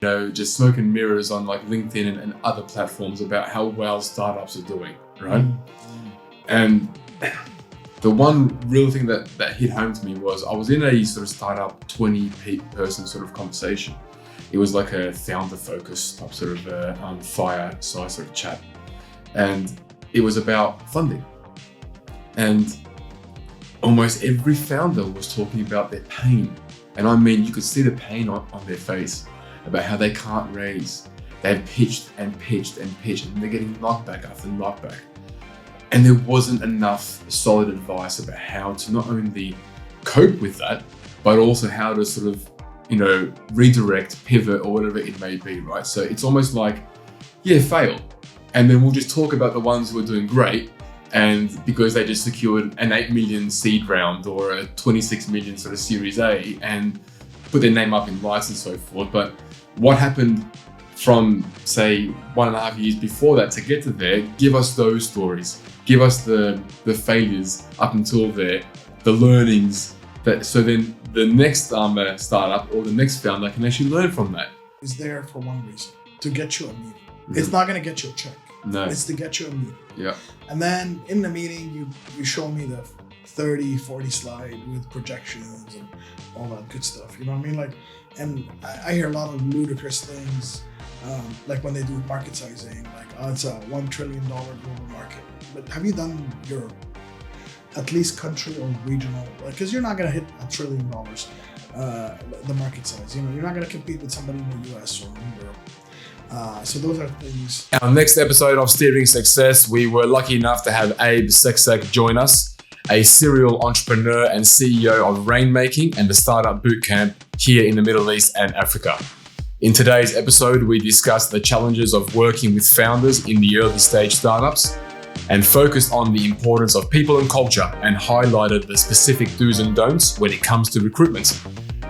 just smoke and mirrors on like LinkedIn and other platforms about how well startups are doing, right? And the one real thing that hit home to me was I was in a sort of startup 20-person sort of conversation. It was like a founder-focused type sort of fireside sort of chat. And it was about funding. And almost every founder was talking about their pain. And I mean, you could see the pain on their face about how they can't raise. They've pitched and pitched and pitched, and they're getting knocked back after knockback. And there wasn't enough solid advice about how to not only cope with that, but also how to sort of, redirect, pivot, or whatever it may be, right? So it's almost like, fail. And then we'll just talk about the ones who are doing great, and because they just secured an 8 million seed round or a 26 million sort of Series A and put their name up in lights and so forth. But what happened from, say, 1.5 years before that to get to there? Give us those stories. Give us the failures up until there, the learnings, so then the next startup or the next founder can actually learn from that. It's there for one reason, to get you a meeting. It's not going to get you a check. No. It's to get you a meeting. Yeah. And then in the meeting, you show me the 30, 40 slide with projections and all that good stuff. You know what I mean? Like, and I hear a lot of ludicrous things, like when they do market sizing, like, it's a $1 trillion global market. But have you done your at least country or regional? Because you're not going to hit $1 trillion, the market size. You're not going to compete with somebody in the US or in Europe. So those are things. Our next episode of Steering Success, we were lucky enough to have Abe Seksek join us, a serial entrepreneur and CEO of Rainmaking and the Startup Bootcamp here in the Middle East and Africa. In today's episode, we discussed the challenges of working with founders in the early stage startups and focused on the importance of people and culture and highlighted the specific do's and don'ts when it comes to recruitment.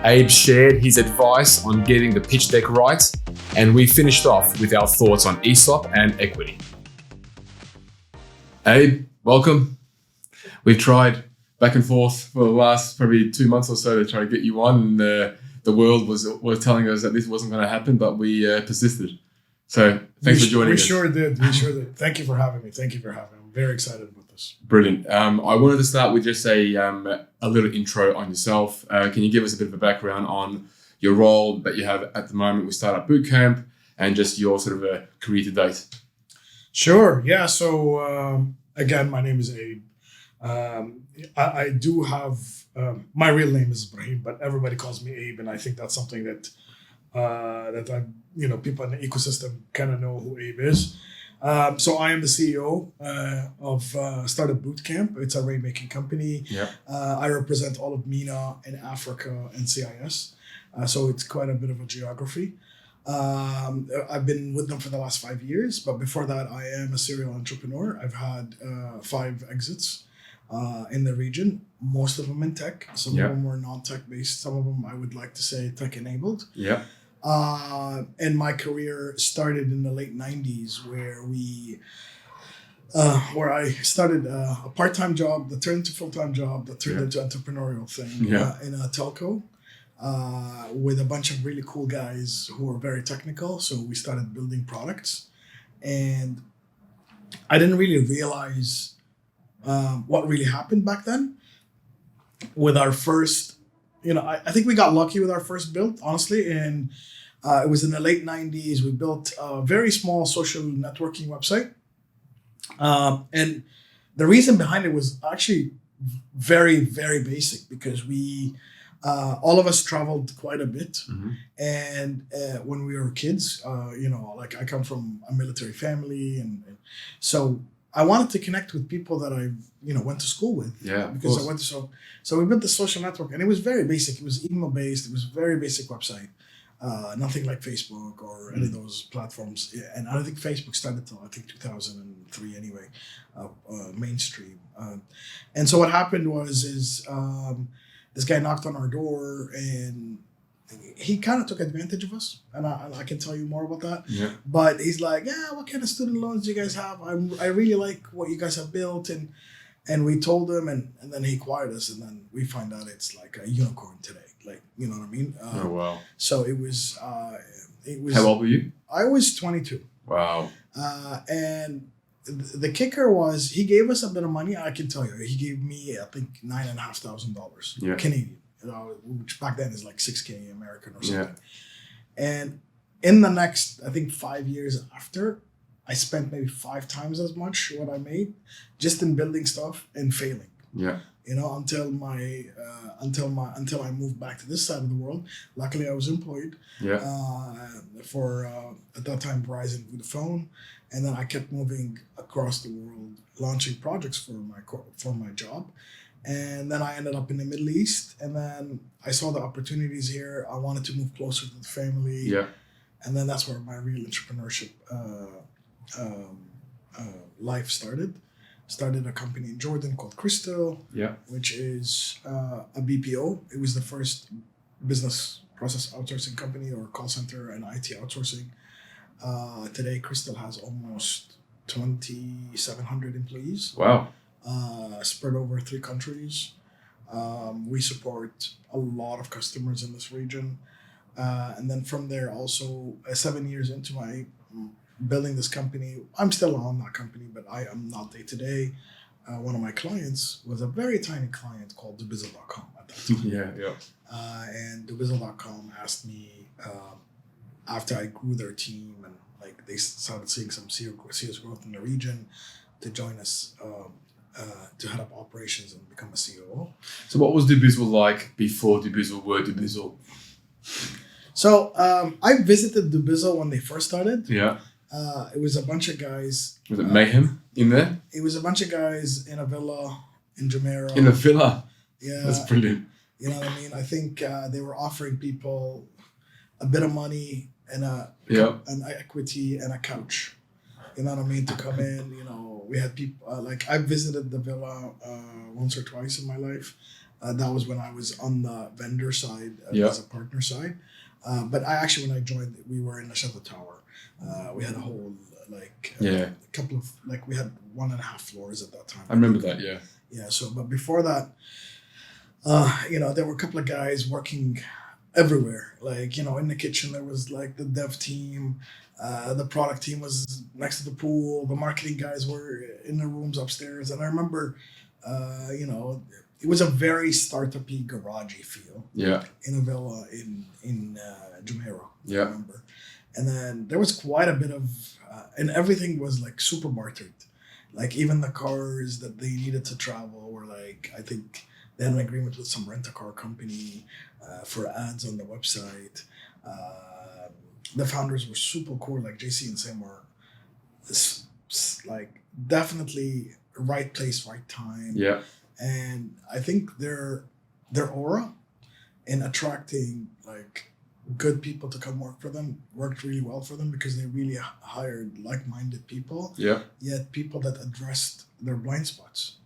Abe shared his advice on getting the pitch deck right, and we finished off with our thoughts on ESOP and equity. Abe, welcome. We've tried back and forth for the last probably 2 months or so to try to get you on, and the world was telling us that this wasn't going to happen, but we persisted. So thanks for joining us. We sure did. Thank you for having me. I'm very excited about this. Brilliant. I wanted to start with just a little intro on yourself. Can you give us a bit of a background on your role that you have at the moment with Startup Bootcamp and just your sort of a career to date? Sure. Yeah. So again, my name is Abe. I do have my real name is Ibrahim, but everybody calls me Abe, and I think that's something that I people in the ecosystem kind of know who Abe is. So I am the CEO of Startup Bootcamp. It's a rainmaking company. Yeah. I represent all of MENA and Africa and CIS. So it's quite a bit of a geography. I've been with them for the last 5 years, but before that, I am a serial entrepreneur. I've had 5 exits in the region, most of them in tech. Some of them were non-tech based. Some of them, I would like to say, tech enabled. Yeah. And my career started in the late 90s where I started a part-time job that turned into a full-time job that turned into entrepreneurial thing in a telco with a bunch of really cool guys who were very technical. So we started building products, and I didn't really realize what really happened back then with our first, I think we got lucky with our first build, honestly. And it was in the late 90s. We built a very small social networking website. And the reason behind it was actually very, very basic, because we, all of us traveled quite a bit. Mm-hmm. And when we were kids, like I come from a military family. And so I wanted to connect with people that I, went to school with. Yeah, because I went to, so we built the social network, and it was very basic. It was email based. It was a very basic website. Nothing like Facebook or any of those platforms. And I don't think Facebook started till 2003 anyway, mainstream. And so what happened was this guy knocked on our door, and he kind of took advantage of us. And I can tell you more about that. Yeah. But he's like, what kind of student loans do you guys have? I really like what you guys have built. And we told him, and then he acquired us, and then we find out it's like a unicorn today. Like, you know what I mean? Oh, wow. So it was, It was. How old were you? I was 22. Wow. And the kicker was he gave us a bit of money. I can tell you, he gave me I think $9,500 Canadian, which back then is like $6,000 American or something. Yeah. And in the next, I think 5 years after, I spent maybe 5 times as much what I made just in building stuff and failing. Yeah. Until I moved back to this side of the world. Luckily, I was employed. Yeah. For at that time Verizon Vodafone, and then I kept moving across the world, launching projects for my job, and then I ended up in the Middle East, and then I saw the opportunities here. I wanted to move closer to the family. Yeah. And then that's where my real entrepreneurship life started. Started a company in Jordan called Crystal, which is a BPO. It was the first business process outsourcing company or call center and IT outsourcing. Today, Crystal has almost 2,700 employees. Wow. Spread over 3 countries. We support a lot of customers in this region. And then from there, also 7 years into my building this company, I'm still on that company, but I am not day to day. One of my clients was a very tiny client called Dubizzle.com at that time. And Dubizzle.com asked me after I grew their team and like they started seeing some serious growth in the region to join us to head up operations and become a COO. So what was Dubizzle like before Dubizzle were Dubizzle? So I visited Dubizzle when they first started. Yeah. It was a bunch of guys. Was it mayhem in there? It was a bunch of guys in a villa in Jumeirah. In a villa? Yeah. That's brilliant. You know what I mean? I think they were offering people a bit of money and an equity and a couch. You know what I mean? To come in, we had people, I visited the villa once or twice in my life. That was when I was on the vendor side as a partner side. But when I joined, we were in the Chateau Tower. We had a whole couple of we had 1.5 floors at that time. I remember that. Yeah. Yeah. So, but before that, there were a couple of guys working everywhere. In the kitchen there was the dev team, the product team was next to the pool. The marketing guys were in the rooms upstairs, and I remember, it was a very startup-y, garagey feel. Yeah. In a villa in Jumeirah. Yeah. I remember. And then there was quite a bit of, and everything was super bartered. Even the cars that they needed to travel were I think they had an agreement with some rent-a-car company for ads on the website. The founders were super cool, JC and Sam were definitely right place, right time. Yeah. And I think their aura in attracting good people to come work for them worked really well for them because they really hired like-minded people. Yeah. Yet people that addressed their blind spots.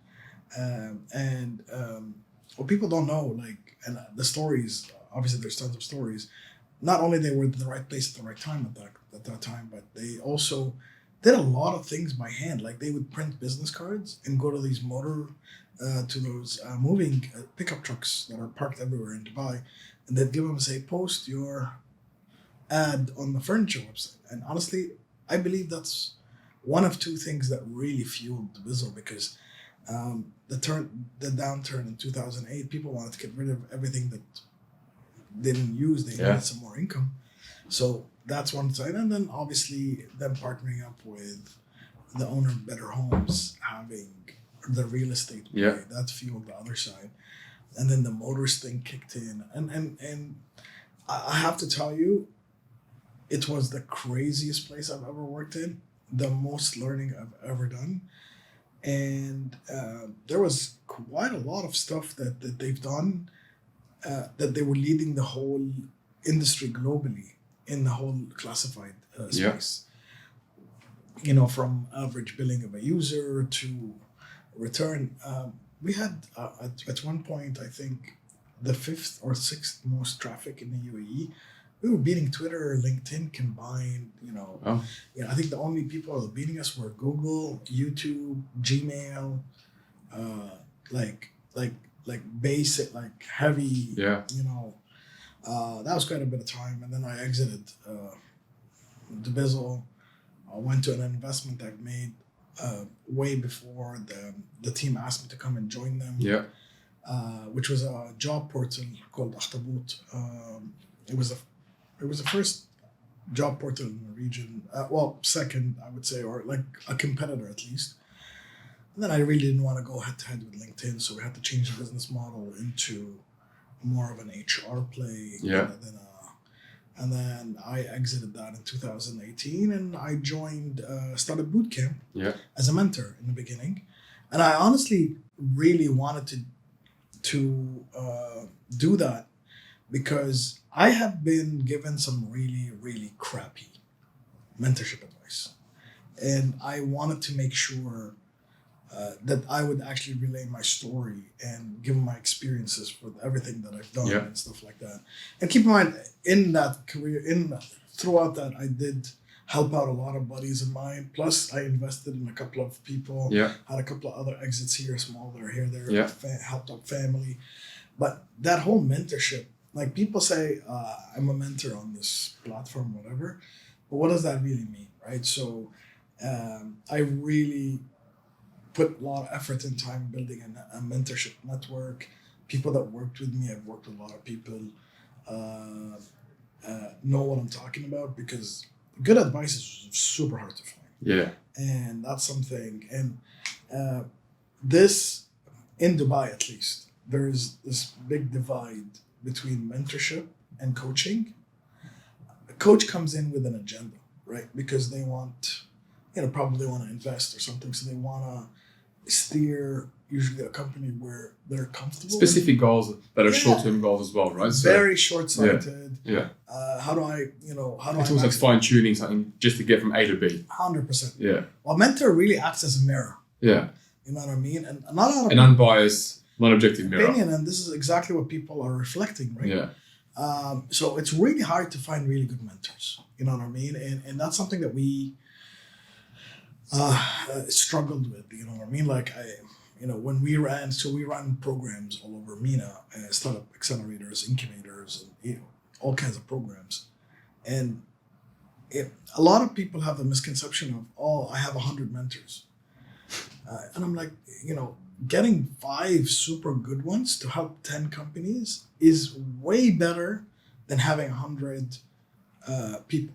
What people don't know, and the stories, obviously there's tons of stories. Not only they were at the right place at the right time at that time, but they also did a lot of things by hand. They would print business cards and go to these to those moving pickup trucks that are parked everywhere in Dubai, and they'd give them say, post your ad on the furniture website. And honestly, I believe that's one of 2 things that really fueled Dubizzle, because the downturn in 2008, people wanted to get rid of everything that they didn't use. They needed some more income. So that's one side. And then obviously them partnering up with the owner of Better Homes, having the real estate play, that fueled the other side. And then the motors thing kicked in. And I have to tell you, it was the craziest place I've ever worked in, the most learning I've ever done. And there was quite a lot of stuff that they've done, that they were leading the whole industry globally in the whole classified space. From average billing of a user to return. We had at one point, I think, the 5th or 6th most traffic in the UAE. We were beating Twitter or LinkedIn combined. I think the only people that were beating us were Google, YouTube, Gmail, basic, heavy. Yeah. That was quite a bit of time, and then I exited Dubizzle. I went to an investment I've made way before the team asked me to come and join them. Yeah. Which was a job portal called Akhtabut. It was the first job portal in the region. Second, I would say, or like a competitor at least. And then I really didn't want to go head to head with LinkedIn, so we had to change the business model into more of an HR play. Yeah. And then I exited that in 2018, and I started bootcamp as a mentor in the beginning. And I honestly really wanted to do that because I have been given some really, really crappy mentorship advice. And I wanted to make sure that I would actually relay my story and give my experiences for everything that I've done and stuff like that. And keep in mind, in that career, throughout that, I did help out a lot of buddies of mine. Plus, I invested in a couple of people. Yeah. Had a couple of other exits here, smaller here, there. Yeah. Helped out family. But that whole mentorship, like people say, I'm a mentor on this platform, whatever. But what does that really mean, right? So I really put a lot of effort and time building a mentorship network. People that worked with me, I've worked with a lot of people, know what I'm talking about, because good advice is super hard to find. Yeah. And that's something. And this, in Dubai at least, there's this big divide between mentorship and coaching. A coach comes in with an agenda, right? Because they want, probably want to invest or something. So they want to steer usually a company where they're comfortable. Specific goals that are short-term goals as well, right? So, very short-sighted. Yeah. How do I? It's almost like fine-tuning something just to get from A to B. 100%. Yeah. Well, mentor really acts as a mirror. Yeah. You know what I mean? And not out of an unbiased, non-objective mirror. Opinion, and this is exactly what people are reflecting, right? Yeah. So it's really hard to find really good mentors. You know what I mean? And that's something that we struggled with. You know what I mean? Like when we ran programs all over MENA, startup accelerators, incubators, and all kinds of programs. And a lot of people have the misconception of, I have 100 mentors. And I'm like, getting 5 super good ones to help 10 companies is way better than having 100 people.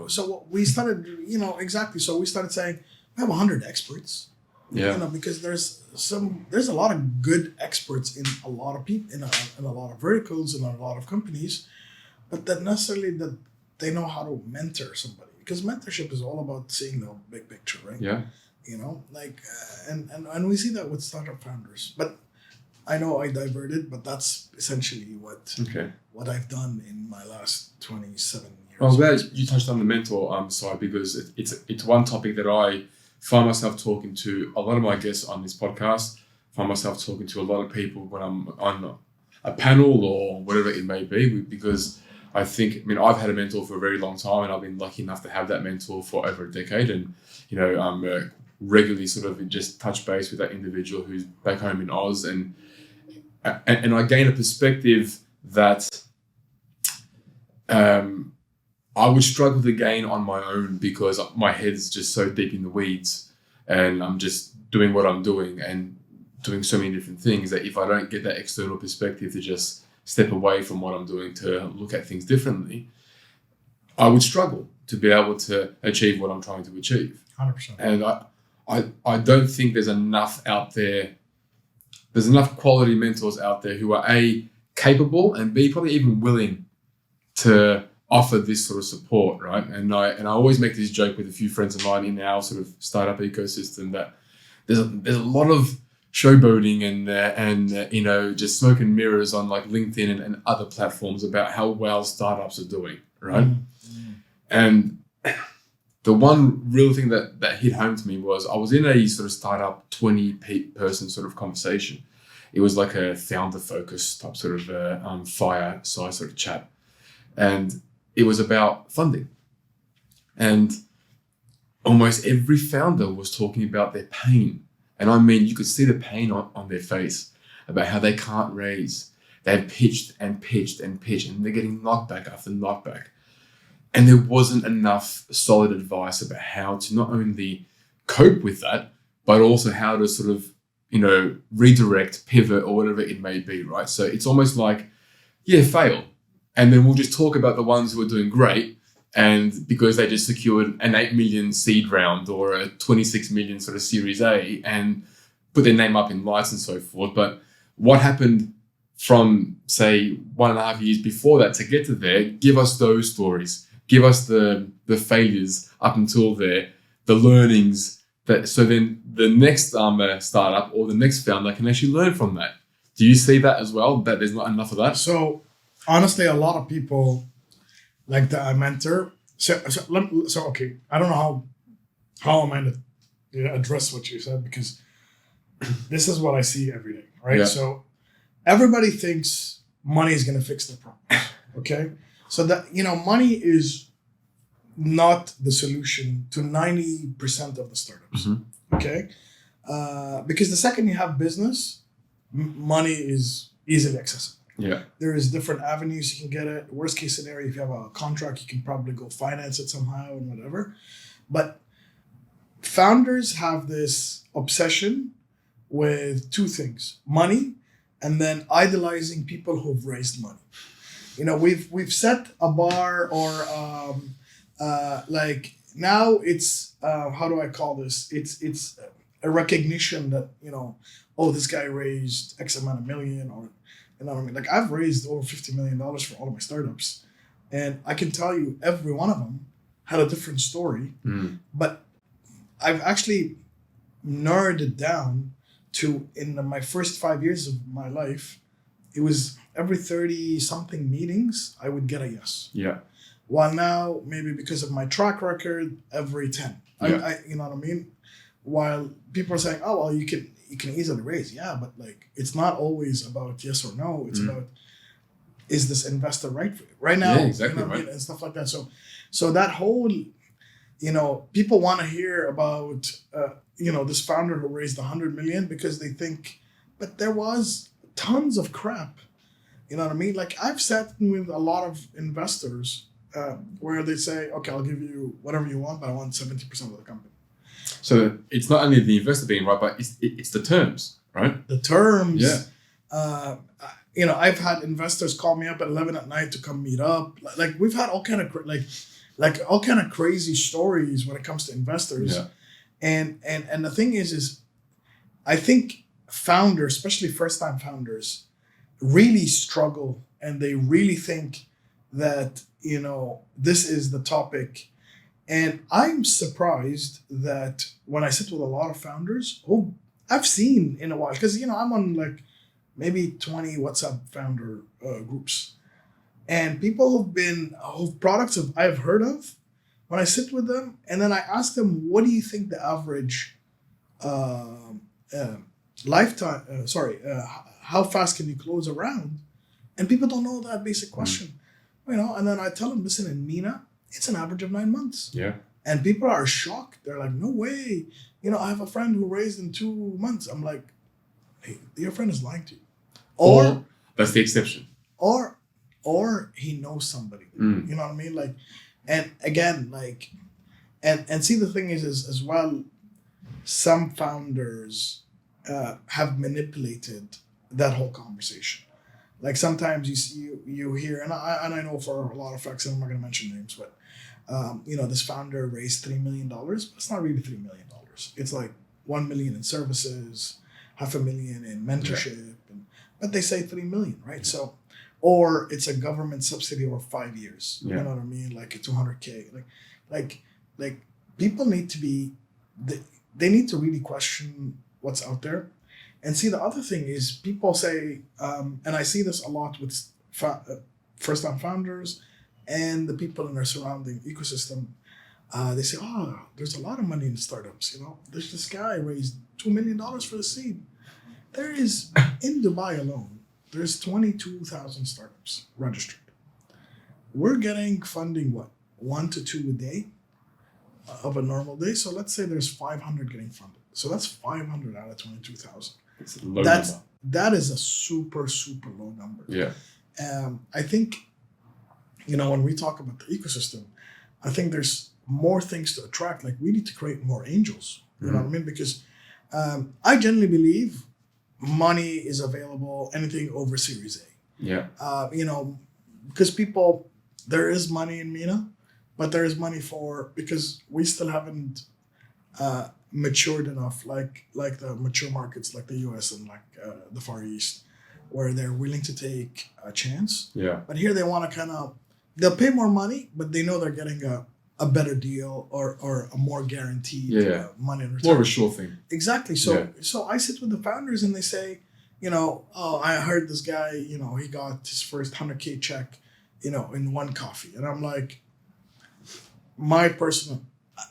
So what we started, exactly. So we started saying, we have 100 experts. Yeah. Because there's a lot of good experts in a lot of people, in a lot of verticals, in a lot of companies, but that necessarily that they know how to mentor somebody, because mentorship is all about seeing the big picture, right? Yeah. And we see that with startup founders. But I know I diverted, but that's essentially what I've done in my last 27 years. Well, I'm glad you touched on the mentor side, because it's one topic that I find myself talking to a lot of my guests on this podcast, find myself talking to a lot of people when I'm on a panel or whatever it may be, because I've had a mentor for a very long time, and I've been lucky enough to have that mentor for over a decade, and I'm regularly sort of just touch base with that individual who's back home in Oz, and I gain a perspective that I would struggle to gain on my own, because my head's just so deep in the weeds, and I'm just doing what I'm doing and doing so many different things that if I don't get that external perspective to just step away from what I'm doing to look at things differently, I would struggle to be able to achieve what I'm trying to achieve. 100%. And I don't think there's enough out there. There's enough quality mentors out there who are A, capable, and B, probably even willing to offer this sort of support, right? And I always make this joke with a few friends of mine in our sort of startup ecosystem that there's a lot of showboating and just smoke and mirrors on like LinkedIn and other platforms about how well startups are doing, right? Mm-hmm. And the one real thing that hit home to me was I was in a sort of startup 20-person sort of conversation. It was like a founder-focused type sort of fireside sort of chat. And it was about funding. And almost every founder was talking about their pain. And I mean, you could see the pain on their face about how they can't raise. They've pitched and pitched and pitched, and they're getting knockback after knockback. And there wasn't enough solid advice about how to not only cope with that, but also how to sort of, redirect, pivot, or whatever it may be, right? So it's almost like, fail. And then we'll just talk about the ones who are doing great, and because they just secured an 8 million seed round or a 26 million sort of Series A and put their name up in lights and so forth. But what happened from, say, 1.5 years before that to get to there? Give us those stories. Give us the failures up until there, the learnings, so then the next startup or the next founder can actually learn from that. Do you see that as well, that there's not enough of that? So honestly, a lot of people like that I mentor. So okay, I don't know how I'm going to address what you said, because this is what I see every day, right? Yeah. So everybody thinks money is going to fix their problem, okay? So that, money is not the solution to 90% of the startups, okay? Because the second you have business, money is easily accessible. Yeah. There is different avenues you can get it. Worst case scenario, if you have a contract, you can probably go finance it somehow and whatever. But founders have this obsession with two things: money, and then idolizing people who've raised money. We've set a bar, or like now it's how do I call this? It's a recognition that this guy raised X amount of million, or you know what I mean? Like, I've raised over $50 million for all of my startups, and I can tell you every one of them had a different story. But I've actually narrowed it down to, in my first 5 years of my life, it was every 30 something meetings, I would get a yes. Yeah. While now, maybe because of my track record, every 10. Yeah. I you know what I mean? While people are saying, oh, well, you can easily raise. Yeah, but like, it's not always about yes or no. It's about, is this investor right for you? Right now, yeah, exactly, right. And stuff like that. So that whole, people want to hear about, this founder who raised 100 million because they think, but there was tons of crap. You know what I mean? Like, I've sat with a lot of investors where they say, okay, I'll give you whatever you want, but I want 70% of the company. So it's not only the investor being right, but it's the terms, right? The terms. Yeah. I've had investors call me up at 11 at night to come meet up. Like, we've had all kind of all kind of crazy stories when it comes to investors. Yeah. And the thing is I think founders, especially first-time founders, really struggle, and they really think that, this is the topic. And I'm surprised that when I sit with a lot of founders who I've seen in a while, because, I'm on like maybe 20 WhatsApp founder groups, and people who've products I've heard of, when I sit with them and then I ask them, what do you think the average lifetime, how fast can you close a round? And people don't know that basic question, and then I tell them, listen, in MENA, it's an average of 9 months. Yeah. And people are shocked. They're like, no way. I have a friend who raised in 2 months. I'm like, hey, your friend is lying to you. Or that's the exception. Or he knows somebody. You know what I mean? Like, and again, like, and see, the thing is as well, some founders have manipulated that whole conversation. Like, sometimes you hear, and I know for a lot of facts, and I'm not going to mention names, but this founder raised $3 million, but it's not really $3 million. It's like 1 million in services, $500,000 in mentorship, but they say 3 million, right? So, or it's a government subsidy over 5 years. Yeah. You know what I mean? Like a 200K. Like people need to be, they need to really question what's out there. And see, the other thing is, people say, and I see this a lot with first-time founders and the people in their surrounding ecosystem. They say, oh, there's a lot of money in startups. There's this guy raised $2 million for the seed. There is, in Dubai alone, there's 22,000 startups registered. We're getting funding, 1 to 2 a day of a normal day. So let's say there's 500 getting funded. So that's 500 out of 22,000. It's a low number. That is a super, super low number. Yeah. I think, when we talk about the ecosystem, I think there's more things to attract. Like we need to create more angels. You know what I mean? Because I generally believe money is available, anything over Series A. Yeah. Because there is money in MENA, but there is money because we still haven't matured enough, like the mature markets, like the US and like the Far East, where they're willing to take a chance. Yeah. But here they want to they'll pay more money, but they know they're getting a better deal or a more guaranteed money in return. More of a sure thing. Exactly. So I sit with the founders and they say, I heard this guy, he got his first 100K check, in one coffee. And I'm like,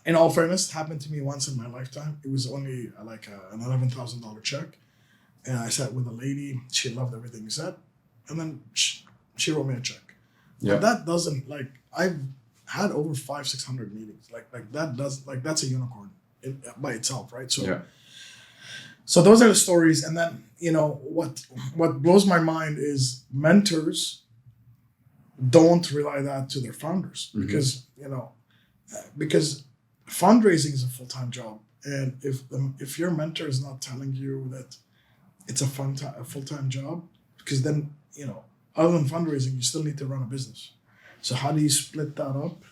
in all fairness, happened to me once in my lifetime. It was only like an $11,000 check. And I sat with a lady. She loved everything he said. And then she wrote me a check. Yeah. But that doesn't, I've had over 500-600 meetings. That's a unicorn by itself, right? So those are the stories. And then, what blows my mind is mentors don't rely that to their founders because fundraising is a full-time job. And if your mentor is not telling you that it's a full-time job, because then, other than fundraising, you still need to run a business. So how do you split that up?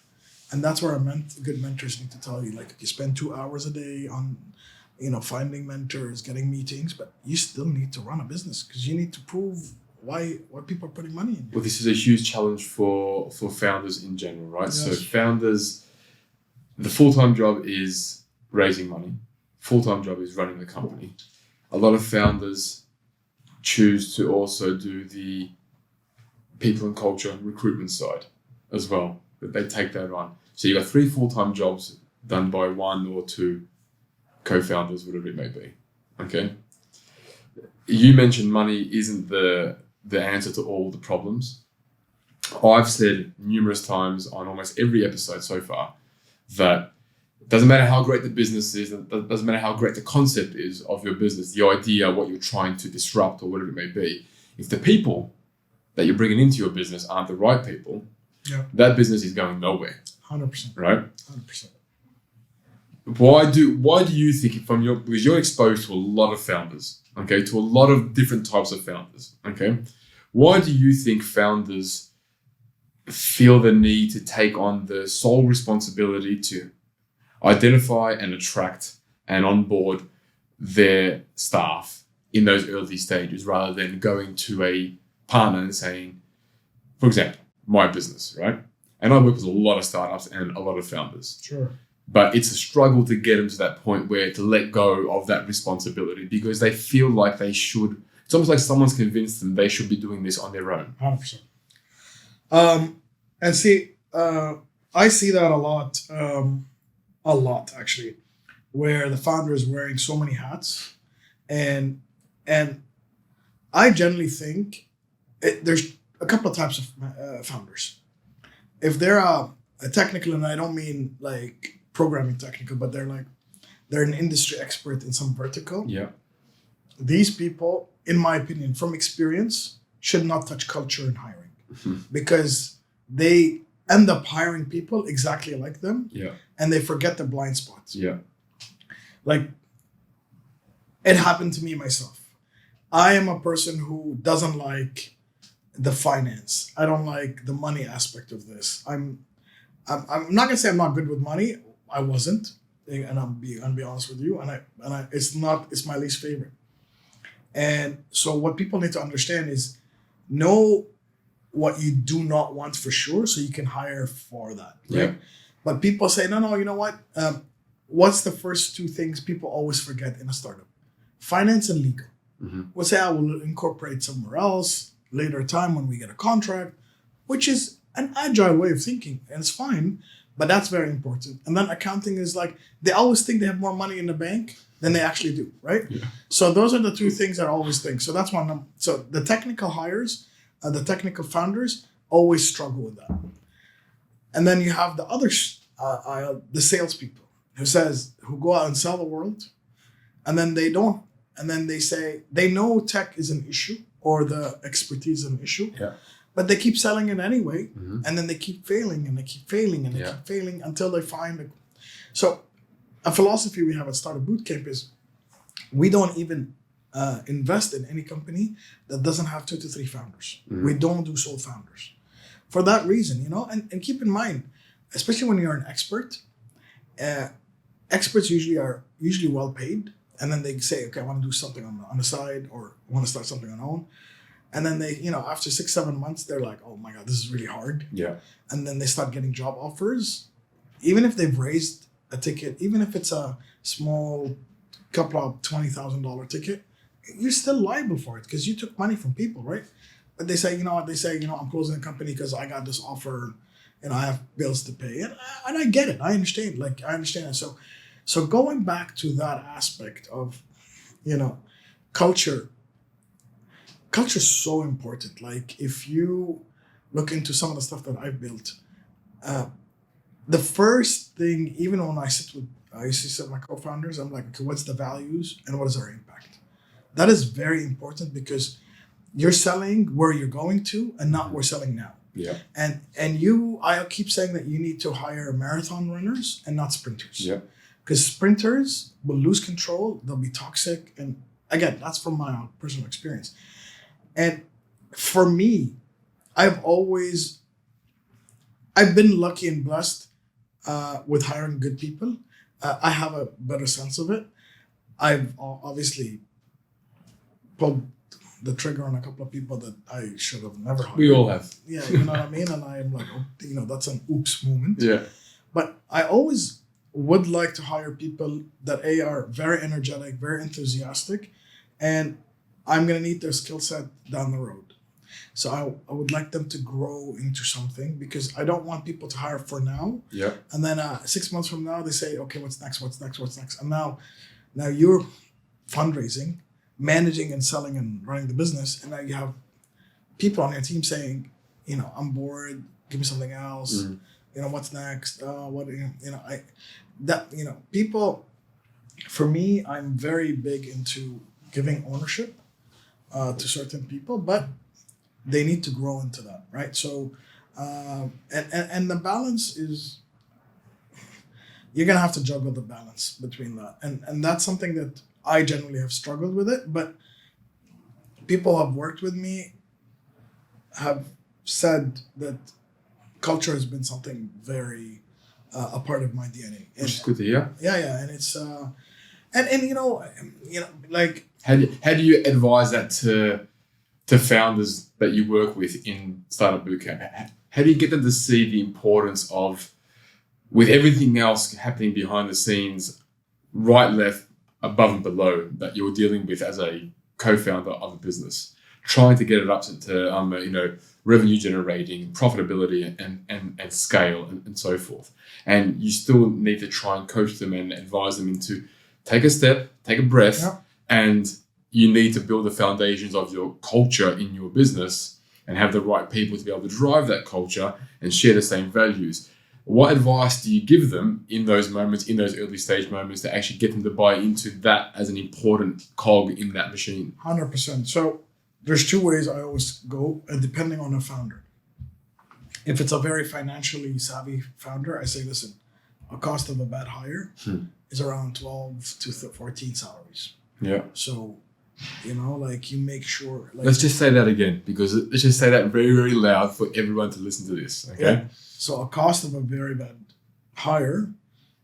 And that's where good mentors need to tell you, you spend 2 hours a day on, finding mentors, getting meetings, but you still need to run a business because you need to prove why people are putting money in. Well, this is a huge challenge for founders in general, right? Yes. So founders, the full-time job is raising money. Full-time job is running the company. A lot of founders choose to also do the people and culture recruitment side as well. But they take that on. So you got 3 full-time jobs done by 1 or 2 co-founders, whatever it may be. Okay. You mentioned money isn't the answer to all the problems. I've said numerous times on almost every episode so far that it doesn't matter how great the business is, it doesn't matter how great the concept is of your business, the idea, what you're trying to disrupt or whatever it may be. If the people that you're bringing into your business aren't the right people, that business is going nowhere. 100%. Right? 100%. Why do you think because you're exposed to a lot of founders, okay, to a lot of different types of founders, okay? Why do you think founders feel the need to take on the sole responsibility to identify and attract and onboard their staff in those early stages rather than going to a partner and saying, for example, my business, right? And I work with a lot of startups and a lot of founders. Sure. But it's a struggle to get them to that point where to let go of that responsibility because they feel like they should. It's almost like someone's convinced them they should be doing this on their own. 100%. And see, I see that a lot actually, where the founder is wearing so many hats, and I generally think there's a couple of types of founders. If they're a technical, and I don't mean like programming technical, but they're an industry expert in some vertical. Yeah. These people, in my opinion, from experience, should not touch culture in hiring because they end up hiring people exactly like them. Yeah. And they forget their blind spots. Yeah. Like it happened to me myself. I am a person who doesn't like the finance. I don't like the money aspect of this. I'm not gonna say I'm not good with money. I wasn't, and I'm gonna be honest with you. And it's my least favorite. And so what people need to understand is know what you do not want for sure, so you can hire for that. Right? Yeah. But people say, no, you know what? What's the first 2 things people always forget in a startup? Finance and legal. Mm-hmm. We'll say I will incorporate somewhere else later time when we get a contract, which is an agile way of thinking, and it's fine, but that's very important. And then accounting is they always think they have more money in the bank than they actually do, right? Yeah. So those are the 2 things I always think. So that's one. So the technical hires, the technical founders always struggle with that. And then you have the other the salespeople who go out and sell the world, and then they don't, and then they say they know tech is an issue or the expertise is an issue, but they keep selling it anyway. Mm-hmm. And then they keep failing and they keep failing and they Yeah. keep failing until they find it. So a philosophy we have at Startup Bootcamp is we don't even invest in any company that doesn't have 2 to 3 founders. Mm-hmm. We don't do sole founders. For that reason, you know, and keep in mind, especially when you're an expert, experts are usually well paid, and then they say, okay, I want to do something on the side, or I want to start something on my own. And then they, you know, after 6-7 months, they're like, oh my God, this is really hard. Yeah. And then they start getting job offers, even if they've raised a ticket, even if it's a small couple of $20,000 ticket, you're still liable for it because you took money from people, right? But they say, I'm closing the company because I got this offer and I have bills to pay. And I get it. I understand. I understand it. So going back to that aspect of, you know, culture is so important. Like if you look into some of the stuff that I've built, the first thing, even when I used to sit with my co-founders, I'm like, okay, what's the values and what is our impact? That is very important because you're selling where you're going to and not we're selling now. Yeah. And I keep saying that you need to hire marathon runners and not sprinters. Yeah. Because sprinters will lose control, they'll be toxic. And again, that's from my own personal experience. And for me, I've been lucky and blessed with hiring good people. I have a better sense of it. I've obviously pulled the trigger on a couple of people that I should have never hired. We all have. Yeah, you know what I mean? And I am like, that's an oops moment. Yeah. But I always would like to hire people that are very energetic, very enthusiastic, and I'm going to need their skill set down the road. So I would like them to grow into something because I don't want people to hire for now. Yeah. And then 6 months from now, they say, okay, what's next? And now you're fundraising, managing and selling and running the business. And now you have people on your team saying, I'm bored, give me something else. Mm-hmm. What's next? People, for me, I'm very big into giving ownership to certain people, but they need to grow into that, right? So, and the balance is, you're gonna have to juggle the balance between that, and that's something that I generally have struggled with it. But people who have worked with me have said that culture has been something very a part of my DNA. Which is good to hear. Yeah, and it's like how do you advise that to founders that you work with in Startup Bootcamp? How do you get them to see the importance of, with everything else happening behind the scenes, right, left, above and below, that you're dealing with as a co-founder of a business, trying to get it up to revenue generating, profitability and scale and so forth. And you still need to try and coach them and advise them into take a step, take a breath, and you need to build the foundations of your culture in your business and have the right people to be able to drive that culture and share the same values. What advice do you give them in those moments, in those early stage moments, to actually get them to buy into that as an important cog in that machine? 100%. So there's 2 ways I always go, depending on the founder. If it's a very financially savvy founder, I say, listen, a cost of a bad hire is around 12 to 14 salaries. Yeah. So, you make sure. Let's just say that again, because let's just say that very, very loud for everyone to listen to this. Okay. Yeah. So a cost of a very bad hire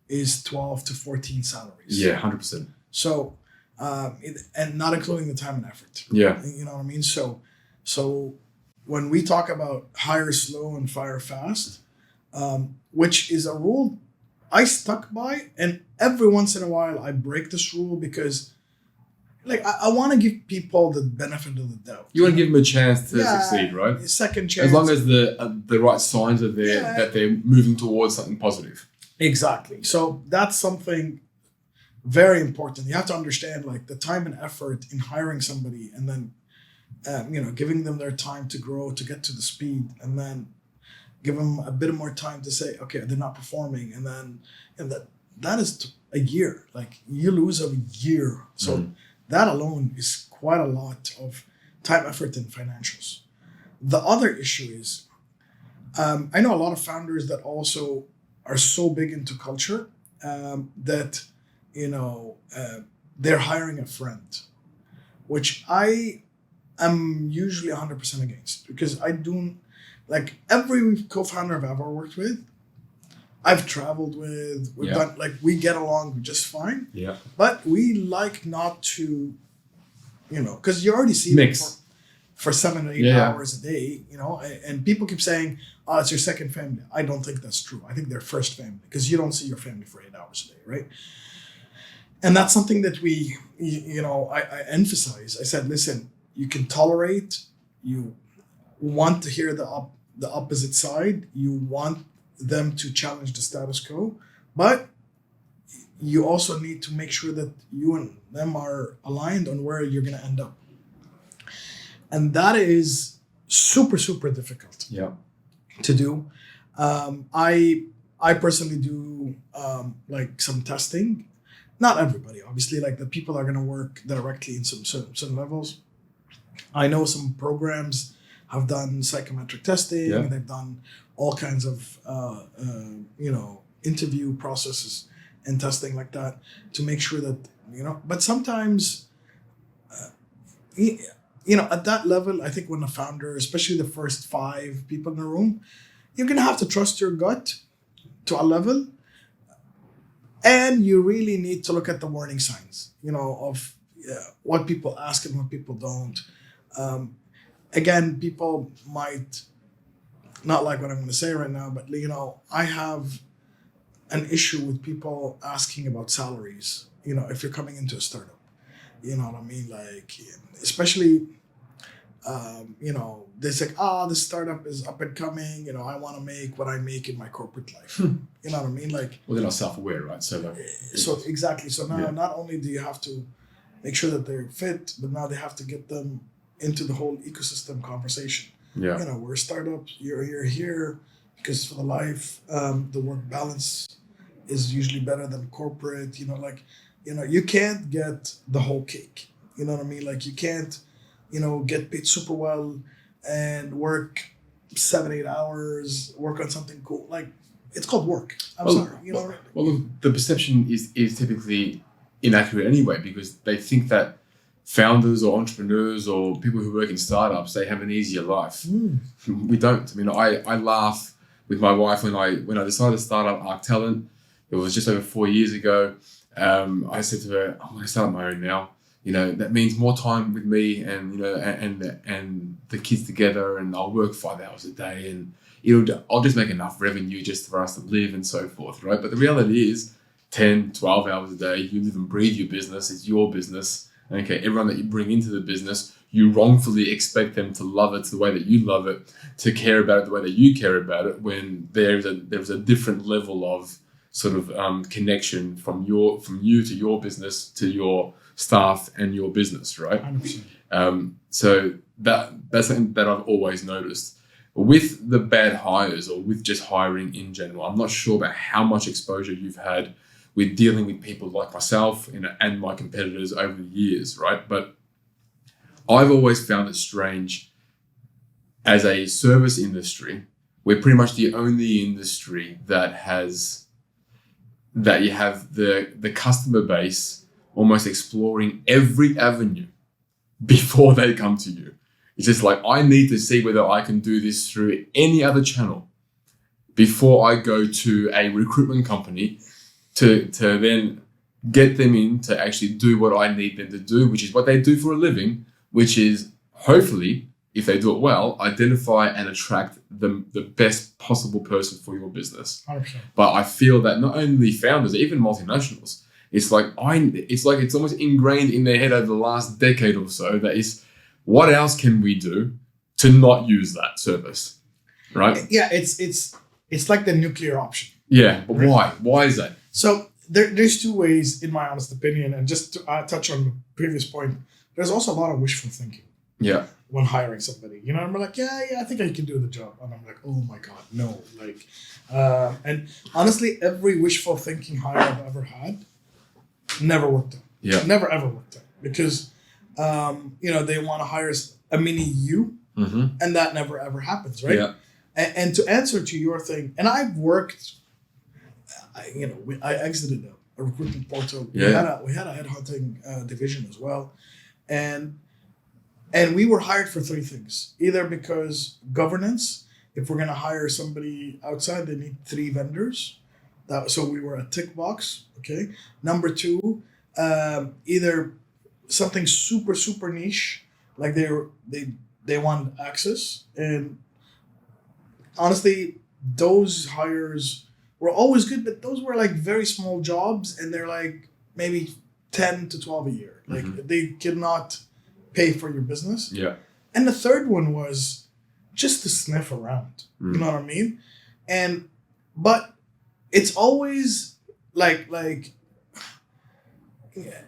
is 12 to 14 salaries. Yeah, 100%. So, and not including the time and effort. Yeah. You know what I mean? So when we talk about hire slow and fire fast, which is a rule I stuck by, and every once in a while I break this rule because I want to give people the benefit of the doubt. You want to give them a chance to succeed, right? Second chance. As long as the right signs are there that they're moving towards something positive. Exactly. So that's something very important. You have to understand the time and effort in hiring somebody, and then giving them their time to grow, to get to the speed, and then give them a bit more time to say, okay, they're not performing, and that is a year. You lose a year. So that alone is quite a lot of time, effort, and financials. The other issue is, I know a lot of founders that also are so big into culture that, they're hiring a friend, which I am usually 100% against, because I don't, like, every co-founder I've ever worked with, I've traveled with, we've done, like, we get along just fine. Yeah. But we like not to, because you already see mix. them for 7 or 8 hours a day, and people keep saying, oh, it's your second family. I don't think that's true. I think they're first family, because you don't see your family for 8 hours a day, right? And that's something that I emphasize. I said, listen, you can tolerate, you want to hear the opposite side, you want them to challenge the status quo, but you also need to make sure that you and them are aligned on where you're going to end up. And that is super, super difficult to do. I personally do like some testing. Not everybody, obviously, like the people are going to work directly in some certain levels. I know some programs have done psychometric testing. Yeah. They've done all kinds of, interview processes and testing like that to make sure that, but sometimes, at that level, I think when a founder, especially the first 5 people in the room, you're going to have to trust your gut to a level. And you really need to look at the warning signs, of what people ask and what people don't. Again, people might not like what I'm going to say right now, but, I have an issue with people asking about salaries, if you're coming into a startup. You know what I mean? Like, especially, they say, this startup is up and coming. I want to make what I make in my corporate life. You know what I mean? Like, well, they're not self-aware, right? So exactly. So now, not only do you have to make sure that they're fit, but now they have to get them into the whole ecosystem conversation. Yeah. We're a startup. You're here because for the life, the work balance is usually better than corporate. You can't get the whole cake. You know what I mean? Like, you can't, get paid super well and work 7-8 hours, work on something cool. Like, it's called work. I'm sorry. Well, look, the perception is typically inaccurate anyway, because they think that founders or entrepreneurs or people who work in startups, they have an easier life. We don't. I mean, I laugh with my wife when I decided to start up Arc Talent. It was just over 4 years ago. I said to her, I'm going to start my own now. That means more time with me and, and the kids together, and I'll work 5 hours a day, and I'll just make enough revenue just for us to live and so forth, right? But the reality is 10, 12 hours a day, you live and breathe your business. It's your business. Okay, everyone that you bring into the business, you wrongfully expect them to love it the way that you love it, to care about it the way that you care about it, when there's a different level of sort of connection from you to your business, to your staff and your business, right? 100%. So that's something that I've always noticed. With the bad hires, or with just hiring in general, I'm not sure about how much exposure you've had with dealing with people like myself and my competitors over the years, right? But I've always found it strange, as a service industry, we're pretty much the only industry that you have the customer base almost exploring every avenue before they come to you. It's just like, I need to see whether I can do this through any other channel before I go to a recruitment company to then get them in to actually do what I need them to do, which is what they do for a living, which is, hopefully, if they do it well, identify and attract the best possible person for your business. 100%. But I feel that not only founders, even multinationals, it's almost ingrained in their head over the last decade or so that is, what else can we do to not use that service, right? Yeah, it's like the nuclear option. Yeah, but why? Why is that? So there's 2 ways, in my honest opinion, and just to touch on the previous point, there's also a lot of wishful thinking. Yeah. When hiring somebody, and we're like, yeah, I think I can do the job, and I'm like, oh my god, no, like, and honestly, every wishful thinking hire I've ever had never worked out. Yeah. Never ever worked out, because they want to hire a mini you And that never ever happens, right? Yeah. And to answer to your thing, and I've worked, I exited a recruitment portal. Yeah. We had a headhunting division as well, and we were hired for three things. Either because governance, if we're gonna hire somebody outside, they need three vendors. So we were a tick box. Okay. Number two, either something super super niche, like they want access, and honestly, those hires were always good, but those were like very small jobs, and they're like maybe 10 to 12 a year. Like they cannot pay for your business. Yeah. And the third one was just to sniff around. You know what I mean? But it's always like yeah.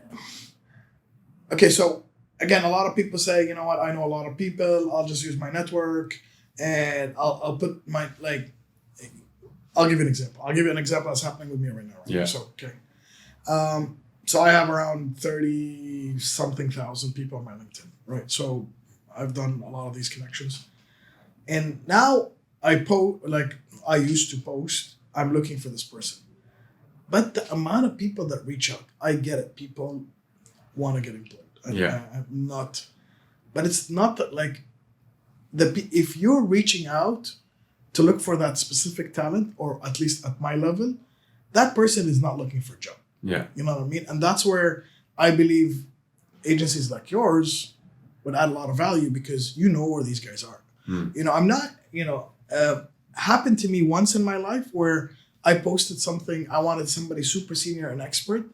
Okay, so again, a lot of people say, you know what, I know a lot of people, I'll just use my network and I'll put my, like, I'll give you an example. I'll give you an example that's happening with me right now. Right? Yeah. So, okay. So I have around 30 something thousand people on my LinkedIn, right? So I've done a lot of these connections. And now I used to post, I'm looking for this person. But the amount of people that reach out, I get it. People want to get employed. I'm not, but it's not that like, if you're reaching out to look for that specific talent, or at least at my level, that person is not looking for a job. Yeah. You know what I mean? And that's where I believe agencies like yours would add a lot of value, because you know where these guys are. You know, I'm not, happened to me once in my life where I posted something, I wanted somebody super senior and expert,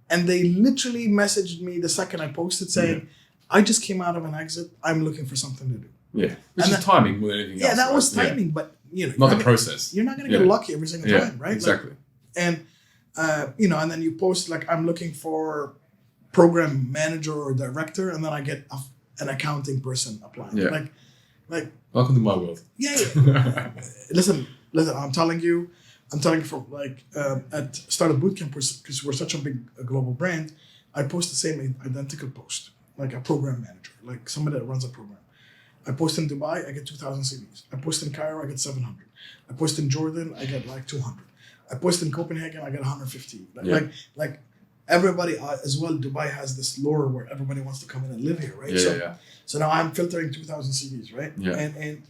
and they literally messaged me the second I posted saying, I just came out of an exit, I'm looking for something to do. Yeah, which is timing more than anything else. Yeah, that was timing, but not the process. You're not going to get lucky every single time, right? Exactly. Like, and then you post like, I'm looking for program manager or director, and then I get an accounting person applying. Yeah. Like welcome to my world. Yeah. Listen, I'm telling you from like at Startup Bootcamp, because we're such a big global brand, I post the same identical post, like a program manager, like somebody that runs a program. I post in Dubai, I get 2,000 CVs. I post in Cairo, I get 700. I post in Jordan, I get like 200. I post in Copenhagen, I get 150. Like everybody as well. Dubai has this lure where everybody wants to come in and live here, right? So now I'm filtering 2,000 CVs, right? Yeah. And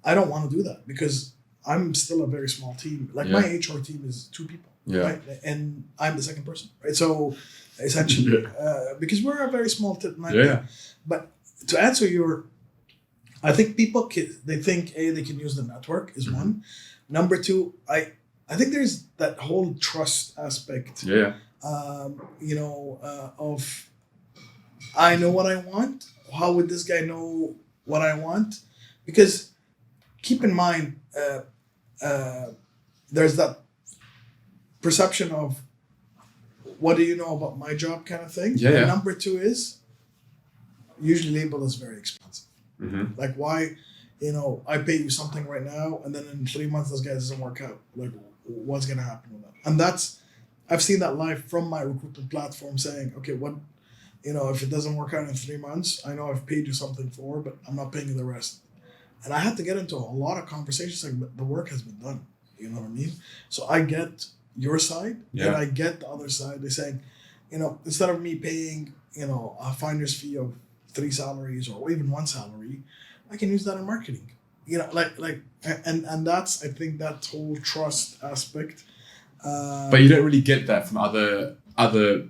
I don't want to do that, because I'm still a very small team. Like my HR team is 2 people, right? And I'm the second person, right? So essentially, because we're a very small team. But to answer I think people they think they can use the network is one. Number two, I think there's that whole trust aspect. Of I know what I want. How would this guy know what I want? Because keep in mind, there's that perception of what do you know about my job kind of thing. And number two is usually labeled as very expensive. Like, why, I pay you something right now, and then in 3 months this guy doesn't work out. Like, what's gonna happen with that? And I've seen that live from my recruitment platform saying, okay, what, if it doesn't work out in 3 months, I know I've paid you something for, but I'm not paying you the rest. And I had to get into a lot of conversations like, but the work has been done. You know what I mean? So I get your side, and I get the other side. They're saying, instead of me paying, a finder's fee of 3 salaries or even 1 salary, I can use that in marketing. And that's, I think, that whole trust aspect. But you don't really get that from other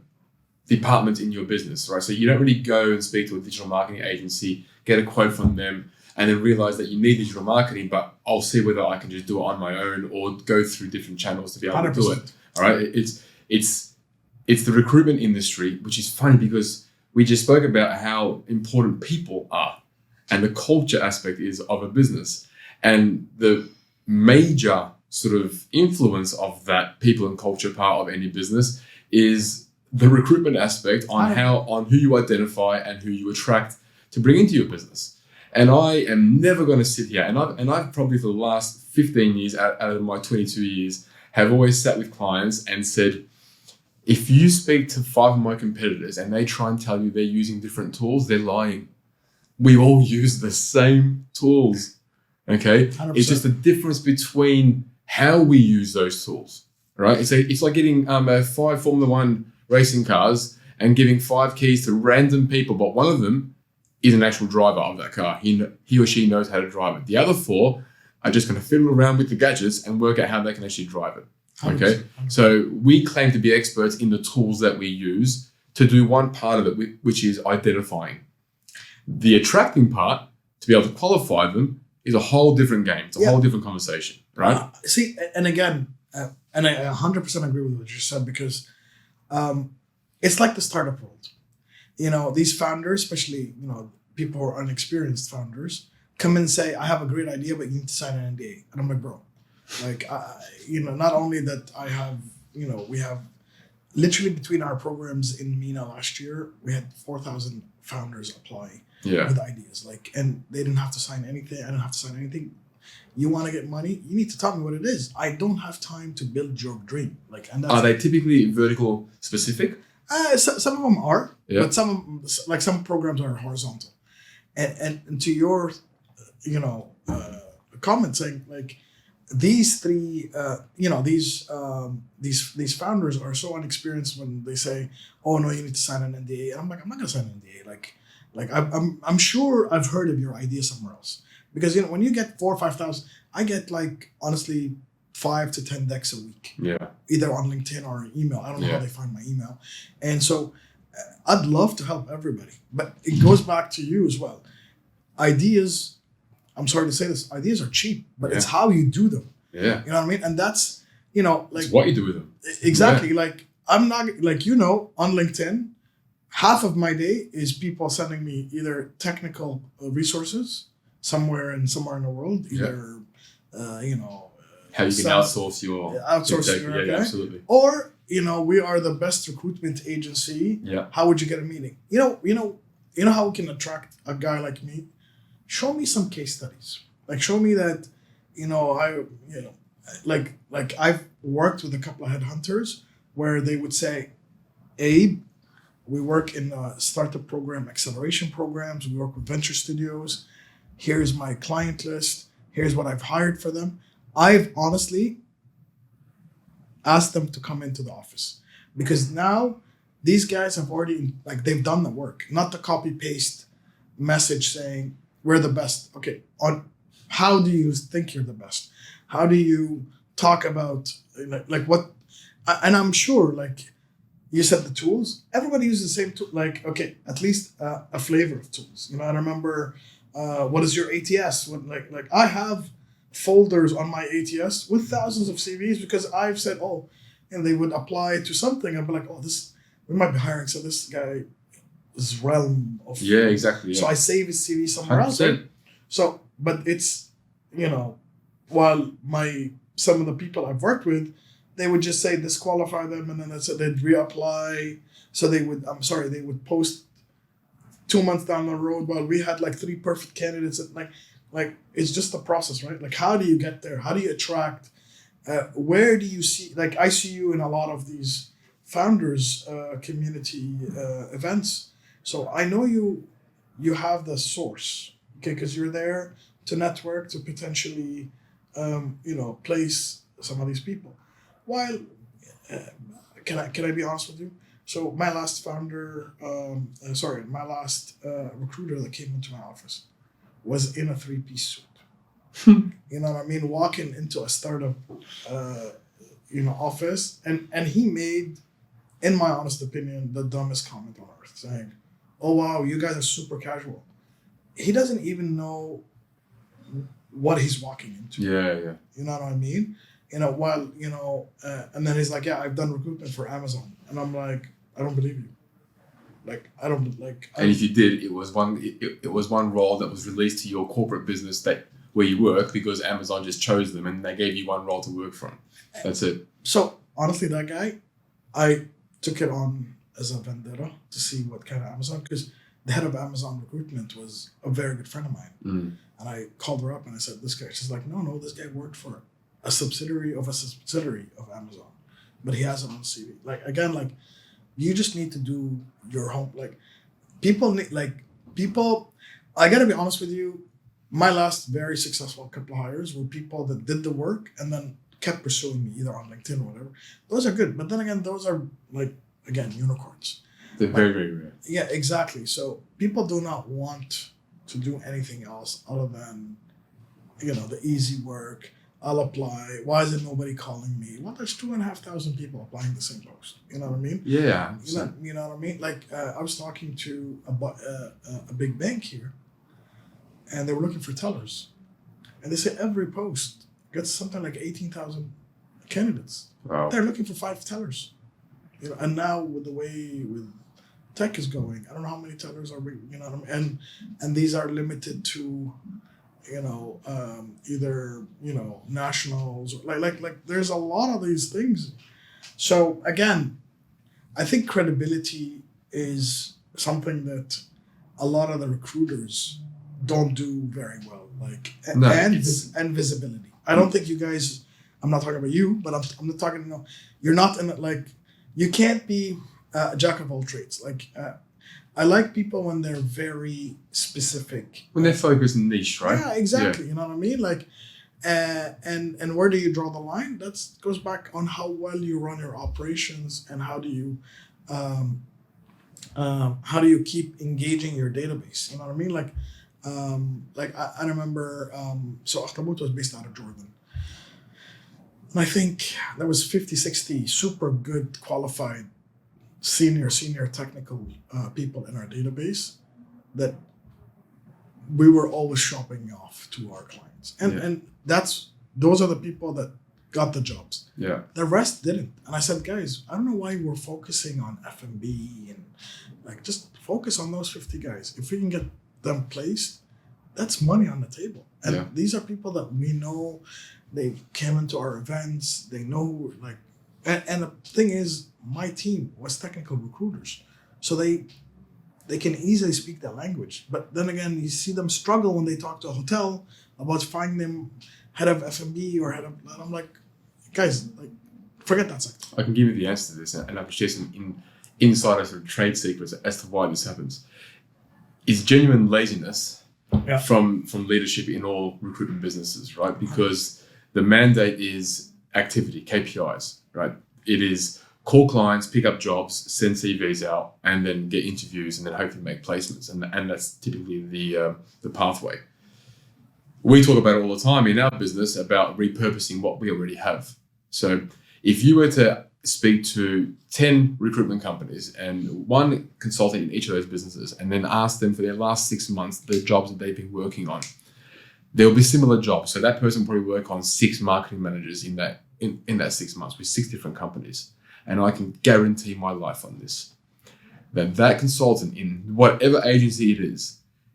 departments in your business, right? So you don't really go and speak to a digital marketing agency, get a quote from them, and then realize that you need digital marketing, but I'll see whether I can just do it on my own or go through different channels to be able 100%. to do it. All right, it's the recruitment industry, which is funny because we just spoke about how important people are and the culture aspect is of a business. And the major sort of influence of that people and culture part of any business is the recruitment aspect on who you identify and who you attract to bring into your business. And I am never going to sit here, and I've probably for the last 15 years out of my 22 years have always sat with clients and said, if you speak to 5 of my competitors and they try and tell you they're using different tools, they're lying. we all use the same tools. Okay, 100%. It's just the difference between how we use those tools, right? It's like getting 5 Formula One racing cars and giving 5 keys to random people, but one of them is an actual driver of that car. He or she knows how to drive it. The other 4 are just going to fiddle around with the gadgets and work out how they can actually drive it. Okay, 100%. so we claim to be experts in the tools that we use to do one part of it, which is identifying. The attracting part, to be able to qualify them, is a whole different game. It's a whole different conversation, right? See, and again, and I 100% agree with what you said, because it's like the startup world. These founders, especially, people who are unexperienced founders, come and say, I have a great idea, but you need to sign an NDA. And I'm like, bro, not only that I have, we have literally between our programs in MENA last year, we had 4,000 founders apply with ideas. And they didn't have to sign anything. I didn't have to sign anything. You want to get money? You need to tell me what it is. I don't have time to build your dream. And that's, are they typically vertical specific? Some of them are, but some programs are horizontal. And to your, comment saying these 3, these founders are so unexperienced when they say, oh no, you need to sign an NDA. And I'm like, I'm not gonna sign an NDA. I'm sure I've heard of your idea somewhere else, because when you get 4 or 5,000, I get honestly 5 to 10 decks a week. Either on LinkedIn or email. I don't know how they find my email. And so I'd love to help everybody, but it goes back to you as well. Ideas, I'm sorry to say this, ideas are cheap, but it's how you do them. You know what I mean? And that's, it's what you do with them. Exactly. I'm not, on LinkedIn, half of my day is people sending me either technical resources somewhere in the world, either, how you can outsource your absolutely. Or, we are the best recruitment agency. How would you get a meeting? You know how we can attract a guy like me? Show me some case studies. Show me that, I've worked with a couple of headhunters where they would say, Abe, we work in startup program, acceleration programs. We work with venture studios. Here's my client list. Here's what I've hired for them. I've honestly asked them to come into the office, because now these guys have already, they've done the work, not the copy paste message saying we're the best. Okay, on how do you think you're the best? How do you talk about what? And I'm sure, you said the tools. Everybody uses the same tool. Okay, at least a flavor of tools. I remember what is your ATS? I have folders on my ATS with thousands of CVs, because I've said, and they would apply to something. I'd be like, we might be hiring. So this guy is realm of. Yeah, exactly. Yeah. So I save his CV somewhere 100%. else. So, but it's, while some of the people I've worked with, they would just say disqualify them, and then they'd reapply. So they would post 2 months down the road, while we had 3 perfect candidates. It's just the process, right? How do you get there? How do you attract? Where do you see? I see you in a lot of these founders community events. So I know you have the source, okay? Because you're there to network, to potentially, place some of these people. While, can I be honest with you? So my last founder, my last recruiter that came into my office was in a 3-piece suit. You know what I mean? Walking into a startup, office, and he made, in my honest opinion, the dumbest comment on earth, saying, "Oh wow, you guys are super casual." He doesn't even know what he's walking into. Yeah. You know what I mean? And then he's like, "Yeah, I've done recruitment for Amazon," and I'm like, "I don't believe you." And if you did, it was one role that was released to your corporate business where you work, because Amazon just chose them and they gave you one role to work from. That's it. So honestly, that guy, I took it on as a vendetta to see what kind of Amazon, because the head of Amazon recruitment was a very good friend of mine. And I called her up and I said, this guy, she's like, no, this guy worked for a subsidiary of Amazon, but he has it on CV. You just need to do your home. People I got to be honest with you. My last very successful couple of hires were people that did the work and then kept pursuing me either on LinkedIn or whatever. Those are good. But then again, those are like, again, unicorns. They're very, very rare. Yeah, exactly. So people do not want to do anything else other than, the easy work. I'll apply. Why is it nobody calling me? Well, there's 2,500 people applying the same post. You know what I mean? Yeah. You know what I mean? Like I was talking to a big bank here, and they were looking for tellers, and they say every post gets something like 18,000 candidates. Wow. They're looking for 5 tellers. And now with the way tech is going, I don't know how many tellers are. You know what I mean? And these are limited to, either nationals, like there's a lot of these things. So again, I think credibility is something that a lot of the recruiters don't do very well. And visibility. I don't think you guys. I'm not talking about you, but I'm not talking. You're not in it. Like you can't be a jack of all trades. I like people when they're very specific. When they're focused and niche, right? Yeah, exactly. Yeah. You know what I mean? Like, and where do you draw the line? That goes back on how well you run your operations and how do you keep engaging your database? You know what I mean? I remember. So Akhtabout was based out of Jordan. And I think there was 50, 60 super good qualified senior technical people in our database that we were always shopping off to our clients. And those are the people that got the jobs. Yeah. The rest didn't. And I said, guys, I don't know why we're focusing on F&B and just focus on those 50 guys. If we can get them placed, that's money on the table. And these are people that we know. They came into our events. They know, and the thing is, my team was technical recruiters, so they can easily speak that language. But then again, you see them struggle when they talk to a hotel about finding them head of F&B or head of. And I'm like, guys, forget that sector. I can give you the answer to this, and I can share some insider sort of trade secrets as to why this happens. It's genuine laziness from leadership in all recruitment businesses, right? Because the mandate is activity, KPIs, right? It is call clients, pick up jobs, send CVs out, and then get interviews, and then hopefully make placements. And that's typically the pathway. We talk about it all the time in our business about repurposing what we already have. So if you were to speak to 10 recruitment companies and one consultant in each of those businesses, and then ask them for their last 6 months, the jobs that they've been working on, there'll be similar jobs. So that person will probably work on 6 marketing managers in that 6 months with 6 different companies. And I can guarantee my life on this, that consultant in whatever agency it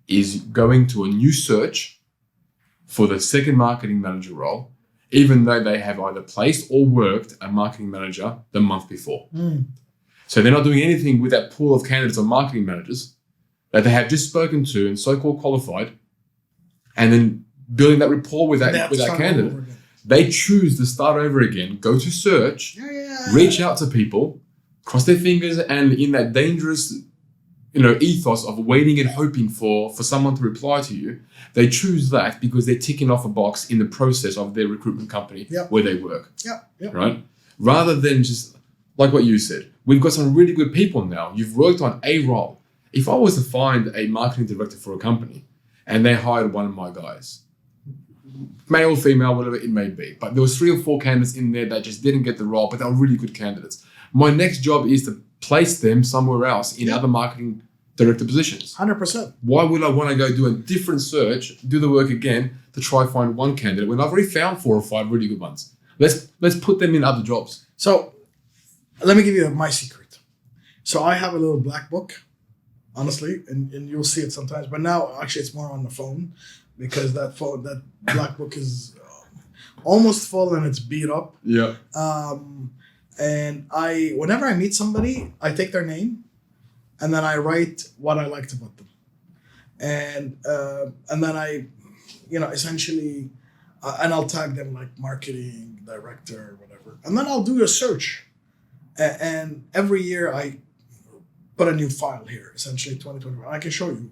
is going to a new search for the second marketing manager role, even though they have either placed or worked a marketing manager the month before. So they're not doing anything with that pool of candidates or marketing managers that they have just spoken to and so-called qualified, and then building that rapport with that candidate. They choose to start over again, go to search, reach out to people, cross their fingers, and in that dangerous, ethos of waiting and hoping for someone to reply to you, they choose that because they're ticking off a box in the process of their recruitment company where they work. Right? Rather than just like what you said, we've got some really good people now. You've worked on a role. If I was to find a marketing director for a company and they hired one of my guys, male, female, whatever it may be, but there was 3 or 4 candidates in there that just didn't get the role, but they were really good candidates. My next job is to place them somewhere else in other marketing director positions. 100%. Why would I want to go do a different search, do the work again to try find one candidate when I've already found 4 or 5 really good ones? Let's put them in other jobs. So let me give you my secret. So I have a little black book, honestly, and you'll see it sometimes, but now actually it's more on the phone, because that black book is almost full and it's beat up. Yeah. And whenever I meet somebody, I take their name and then I write what I liked about them. And then I, essentially, and I'll tag them like marketing director or whatever. And then I'll do a search. And every year I put a new file here, essentially 2021. I can show you.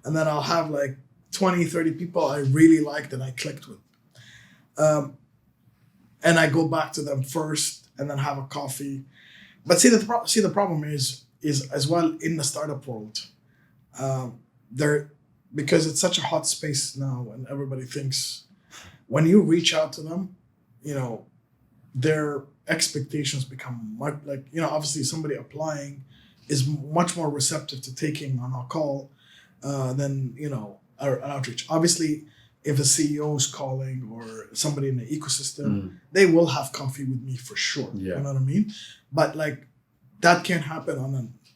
and then I'll have like 20, 30 people I really liked and I clicked with. And I go back to them first and then have a coffee. But see, the problem is as well in the startup world, because it's such a hot space now and everybody thinks when you reach out to them, you know, their expectations become much like, you know, obviously somebody applying is much more receptive to taking on a call than, you know, an outreach. Obviously, if a CEO is calling or somebody in the ecosystem, they will have coffee with me for sure. Yeah. You know what I mean? But like that can't happen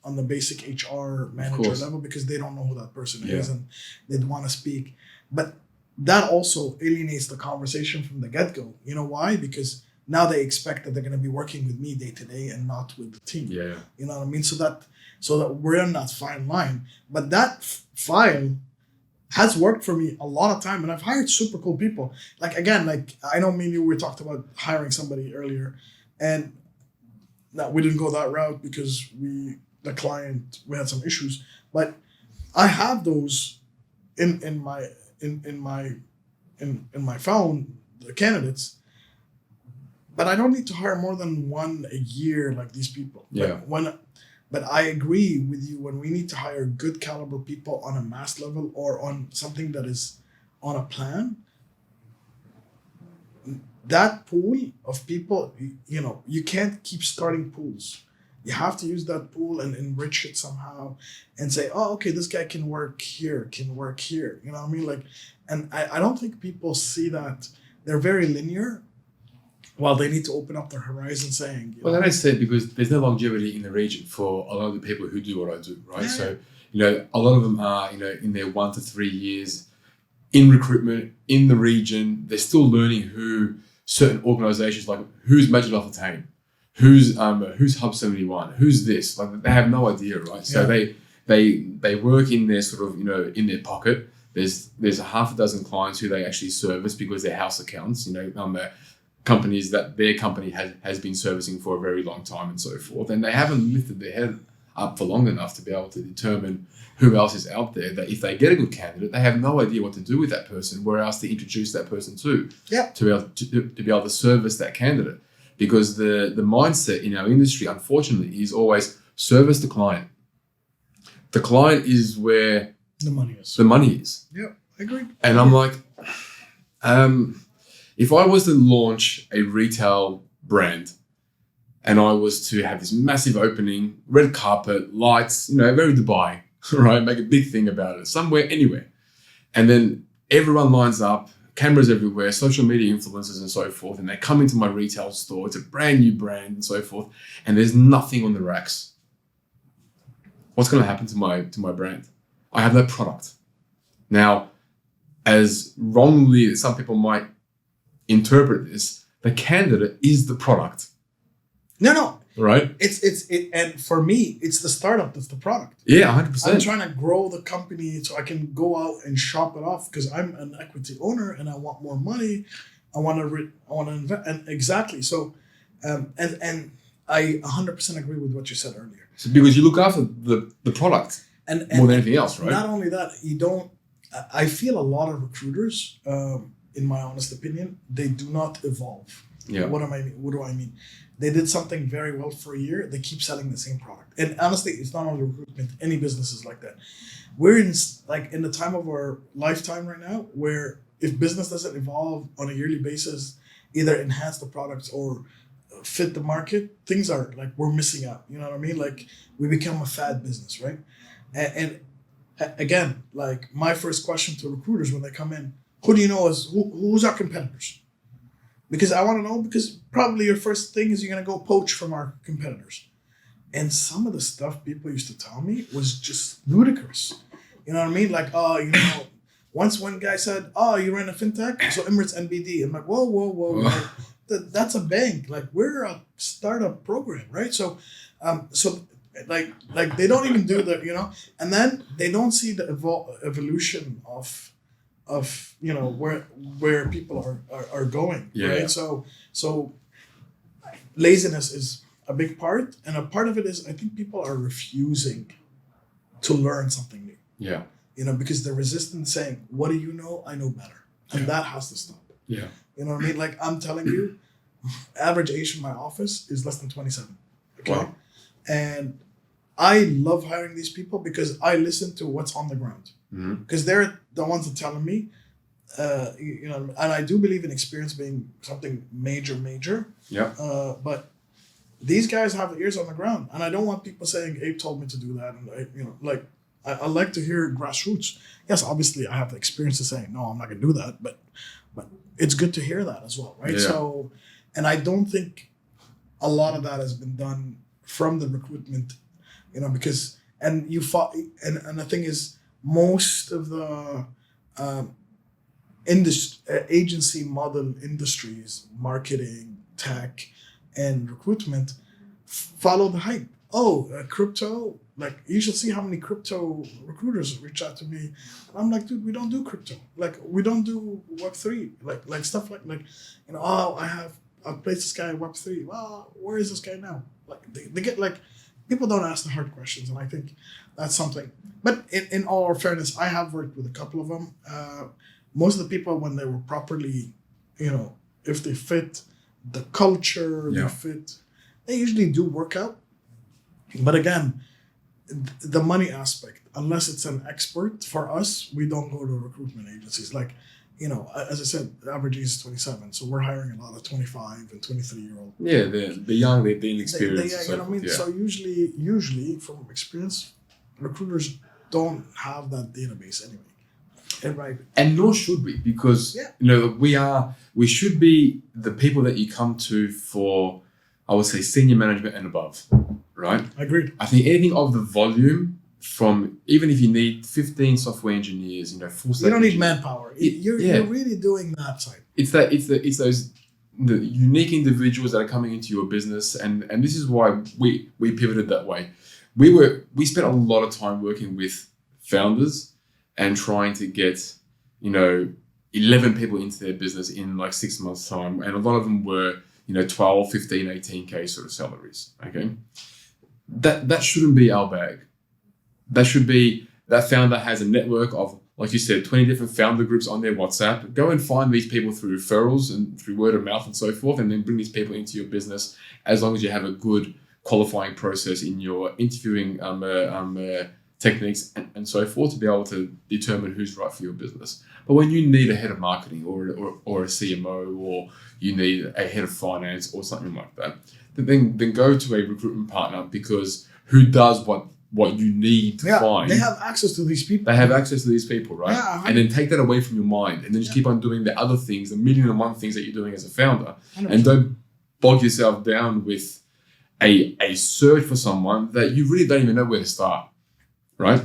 on the basic HR manager level because they don't know who that person is and they'd want to speak. But that also alienates the conversation from the get-go. You know why? Because now they expect that they're going to be working with me day to day and not with the team. Yeah. You know what I mean? So that we're in that fine line. But that file has worked for me a lot of time, and I've hired super cool people. Like again, like I know me and you talked about hiring somebody earlier, and no, we didn't go that route because we had some issues. But I have those in my phone, the candidates. But I don't need to hire more than one a year like these people. Yeah. But I agree with you when we need to hire good caliber people on a mass level or on something that is on a plan. That pool of people, you know, you can't keep starting pools. You have to use that pool and enrich it somehow and say, oh, okay, this guy can work here. You know what I mean? Like, and I don't think people see that. They're very linear. Well, they need to open up their horizon saying... Well, that I said, because there's no longevity in the region for a lot of the people who do what I do, right? Yeah. So, you know, a lot of them are, you know, in their 1 to 3 years in recruitment, in the region. They're still learning who certain organizations, like who's Majid Al Futtaim, who's Hub 71, who's this? Like, they have no idea, right? So they work in their sort of, you know, in their pocket. There's a half a dozen clients who they actually service because they're house accounts, you know, companies that their company has been servicing for a very long time and so forth. And they haven't lifted their head up for long enough to be able to determine who else is out there, that if they get a good candidate, they have no idea what to do with that person, where else to introduce that person to be able to service that candidate. Because the mindset in our industry, unfortunately, is always service the client. The client is where the money is. Yeah, I agree. And I'm like, if I was to launch a retail brand and I was to have this massive opening, red carpet, lights, you know, very Dubai, right? Make a big thing about it, somewhere, anywhere. And then everyone lines up, cameras everywhere, social media influencers and so forth. And they come into my retail store. It's a brand new brand and so forth. And there's nothing on the racks. What's going to happen to my brand? I have no product. Now, as wrongly as some people might interpret this, the candidate is the product. No. Right? And for me, it's the startup that's the product. Yeah, 100%. I'm trying to grow the company so I can go out and shop it off because I'm an equity owner and I want more money. I want to invest. And exactly. So, and I 100% agree with what you said earlier. So because you look after the product and more than anything else, right? Not only that, I feel a lot of recruiters, in my honest opinion, they do not evolve. Yeah. What do I mean? They did something very well for a year. They keep selling the same product. And honestly, it's not only recruitment. Any business is like that. We're in the time of our lifetime right now, where if business doesn't evolve on a yearly basis, either enhance the products or fit the market, things are like we're missing out. You know what I mean? Like we become a fad business, right? And again, like my first question to recruiters when they come in, who do you know who's our competitors? Because I want to know, because probably your first thing is you're going to go poach from our competitors. And some of the stuff people used to tell me was just ludicrous. You know what I mean? Like, once one guy said, you run a fintech? So Emirates NBD. I'm like, whoa. Like, that's a bank. Like, we're a startup program, right? So like they don't even do that, you know? And then they don't see the evolution of you know where people are going, right? So laziness is a big part, and a part of it is I think people are refusing to learn something new. because they're resistant saying, what do you know? I know better. And that has to stop. Yeah. You know what I mean? Like I'm telling you, average age in my office is less than 27. Okay. Wow. And I love hiring these people because I listen to what's on the ground. Because they're the ones that are telling me, and I do believe in experience being something major. Yeah. But these guys have ears on the ground, and I don't want people saying Abe told me to do that. And I like to hear grassroots. Yes, obviously I have the experience to say no, I'm not gonna do that, but it's good to hear that as well, right? Yeah. So, and I don't think a lot of that has been done from the recruitment, because and the thing is, most of the agency model industries, marketing, tech, and recruitment follow the hype. Crypto, like you should see how many crypto recruiters reach out to me. And I'm like, dude, we don't do crypto. Like we don't do Web3. Like stuff like I've placed this guy in Web3. Well, where is this guy now? Like they get like, people don't ask the hard questions, and I think that's something. But in all fairness, I have worked with a couple of them. Most of the people, when they were properly, if they fit the culture, they usually do work out. But again, the money aspect, unless it's an expert, for us, we don't go to recruitment agencies. Like, as I said, the average age is 27, so we're hiring a lot of 25 and 23-year-old. Yeah, they're young, they're inexperienced. You know what I mean? So usually from experience, recruiters don't have that database anyway. Right. And nor should we, because we should be the people that you come to for, I would say, senior management and above, right? Agreed. I think anything of the volume, from even if you need 15 software engineers, full stack. You don't need manpower. You're really doing that side. It's those the unique individuals that are coming into your business, and this is why we pivoted that way. We spent a lot of time working with founders and trying to get 11 people into their business in like 6 months time, and a lot of them were 12, 15, 18K sort of salaries. Okay, that shouldn't be our bag. That should be, that founder has a network of, like you said, 20 different founder groups on their WhatsApp. Go and find these people through referrals and through word of mouth and so forth, and then bring these people into your business, as long as you have a good qualifying process in your interviewing techniques and so forth, to be able to determine who's right for your business. But when you need a head of marketing or a CMO, or you need a head of finance or something like that, then go to a recruitment partner, because who does what you need to find. They have access to these people. They have access to these people, right? Yeah, and then take that away from your mind, and then just keep on doing the other things, the 1,000,001 things that you're doing as a founder. 100%. And don't bog yourself down with a search for someone that you really don't even know where to start, right?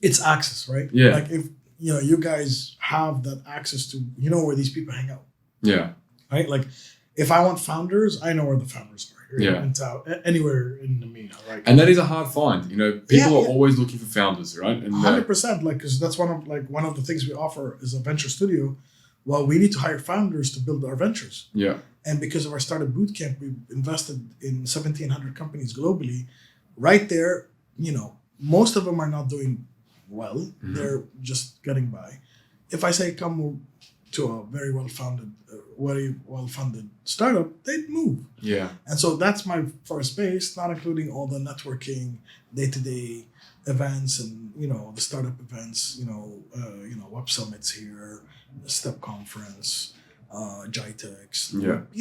It's access, right? Yeah. Like if, you guys have that access to, where these people hang out. Yeah. Right? Like if I want founders, I know where the founders are. In town, anywhere in the MENA, right? And that is a hard find. People are always looking for founders, right? And 100%. Because that's one of the things we offer is a venture studio. Well, we need to hire founders to build our ventures. Yeah. And because of our startup bootcamp, we've invested in 1,700 companies globally. Right there, most of them are not doing well. Mm-hmm. They're just getting by. If I say come to a very well-funded startup, they'd move. Yeah. And so that's my first base, not including all the networking, day-to-day events, and the startup events. Web Summits here, the Step Conference, GITEX.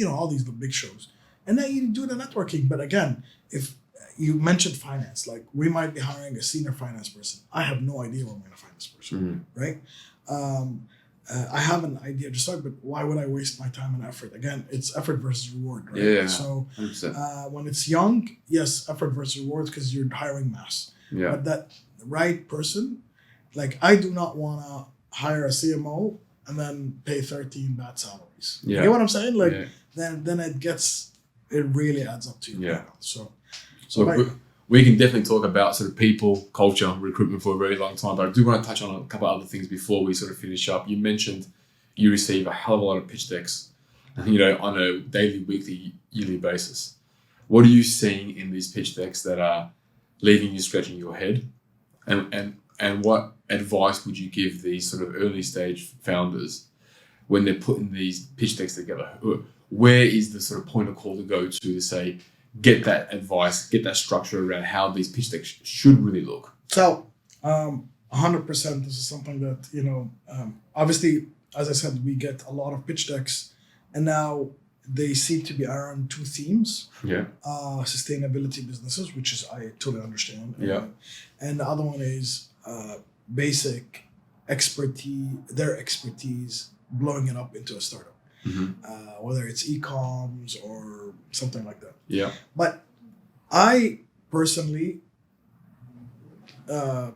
All these the big shows, and then you do the networking. But again, if you mentioned finance, like we might be hiring a senior finance person, I have no idea where I'm going to find this person, right? I have an idea to start, but why would I waste my time and effort? Again, it's effort versus reward, right? Yeah. So when it's young, yes, effort versus rewards, because you're hiring mass. Yeah. But that right person, like I do not want to hire a CMO and then pay 13 bad salaries. Yeah. You get what I'm saying? Like then it really adds up to you. Yeah. So we can definitely talk about sort of people, culture, recruitment for a very long time, but I do want to touch on a couple of other things before we sort of finish up. You mentioned you receive a hell of a lot of pitch decks, on a daily, weekly, yearly basis. What are you seeing in these pitch decks that are leaving you scratching your head? And And what advice would you give these sort of early stage founders when they're putting these pitch decks together? Where is the sort of point of call to go to say, get that advice, get that structure around how these pitch decks should really look? So, 100%, this is something that, obviously, as I said, we get a lot of pitch decks, and now they seem to be around two themes. Yeah. Sustainability businesses, which is, I totally understand. Yeah. And the other one is basic expertise, blowing it up into a startup. Mm-hmm. Whether it's e-coms or something like that. Yeah. But I personally,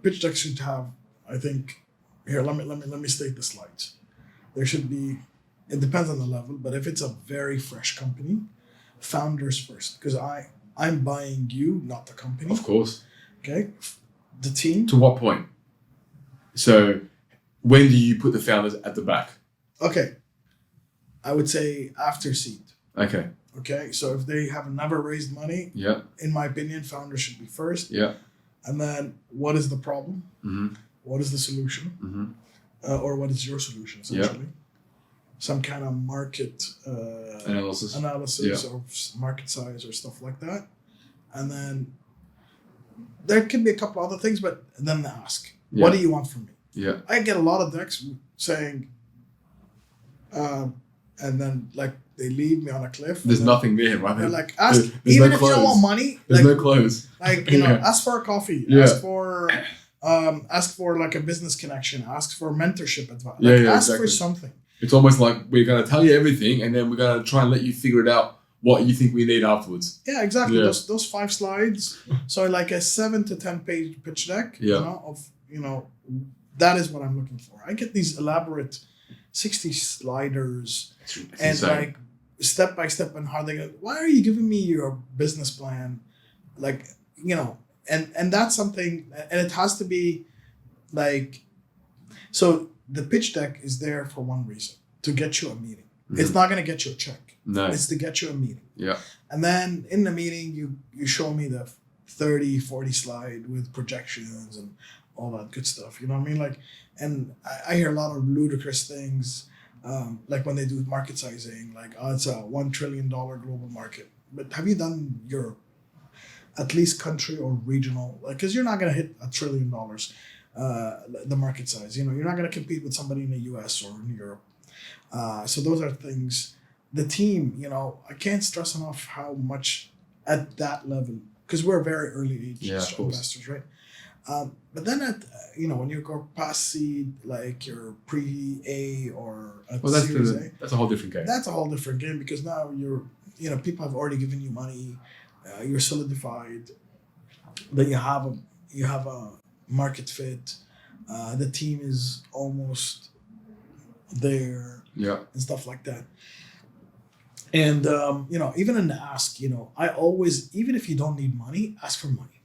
pitch decks should have, I think, here, let me state the slides. There should be, it depends on the level, but if it's a very fresh company, founders first, because I'm buying you, not the company. Of course. Okay. The team. To what point? So when do you put the founders at the back? Okay. I would say after seed. Okay. Okay. So if they have never raised money, yeah, in my opinion, founders should be first. Yeah. And then what is the problem? Mm-hmm. What is the solution? Mm-hmm. Or what is your solution, essentially? Some kind of market analysis of market size or stuff like that. And then there could be a couple other things, but then ask, what do you want from me? Yeah. I get a lot of decks saying, and then they leave me on a cliff. There's nothing there, right? They're like, ask, even if you don't want money. There's no close. Ask for a coffee. Yeah. Ask for like a business connection. Ask for mentorship advice. Ask for something. It's almost like we're going to tell you everything, and then we're going to try and let you figure it out what you think we need afterwards. Yeah, exactly. Yeah. Those 5 slides. So like a 7 to 10 page pitch deck. Yeah. That is what I'm looking for. I get these elaborate 60 sliders and insane. Step by step on how they go. Why are you giving me your business plan? And that's something, and it has to be so the pitch deck is there for one reason, to get you a meeting. Mm-hmm. It's not going to get you a check. No. It's to get you a meeting. Yeah. And then in the meeting, you show me the 30, 40 slide with projections and all that good stuff. You know what I mean? And I hear a lot of ludicrous things, when they do market sizing, it's a $1 trillion global market. But have you done your at least country or regional? Because you're not going to hit $1 trillion, the market size. You're not going to compete with somebody in the US or in Europe. So those are things. The team, I can't stress enough how much at that level, because we're very early age investors, right? But then when you go past seed, your pre-A or Series A, that's a whole different game. That's a whole different game, because now people have already given you money, you're solidified, that you have a market fit, the team is almost there, and stuff like that. And even in the ask, I always, even if you don't need money, ask for money.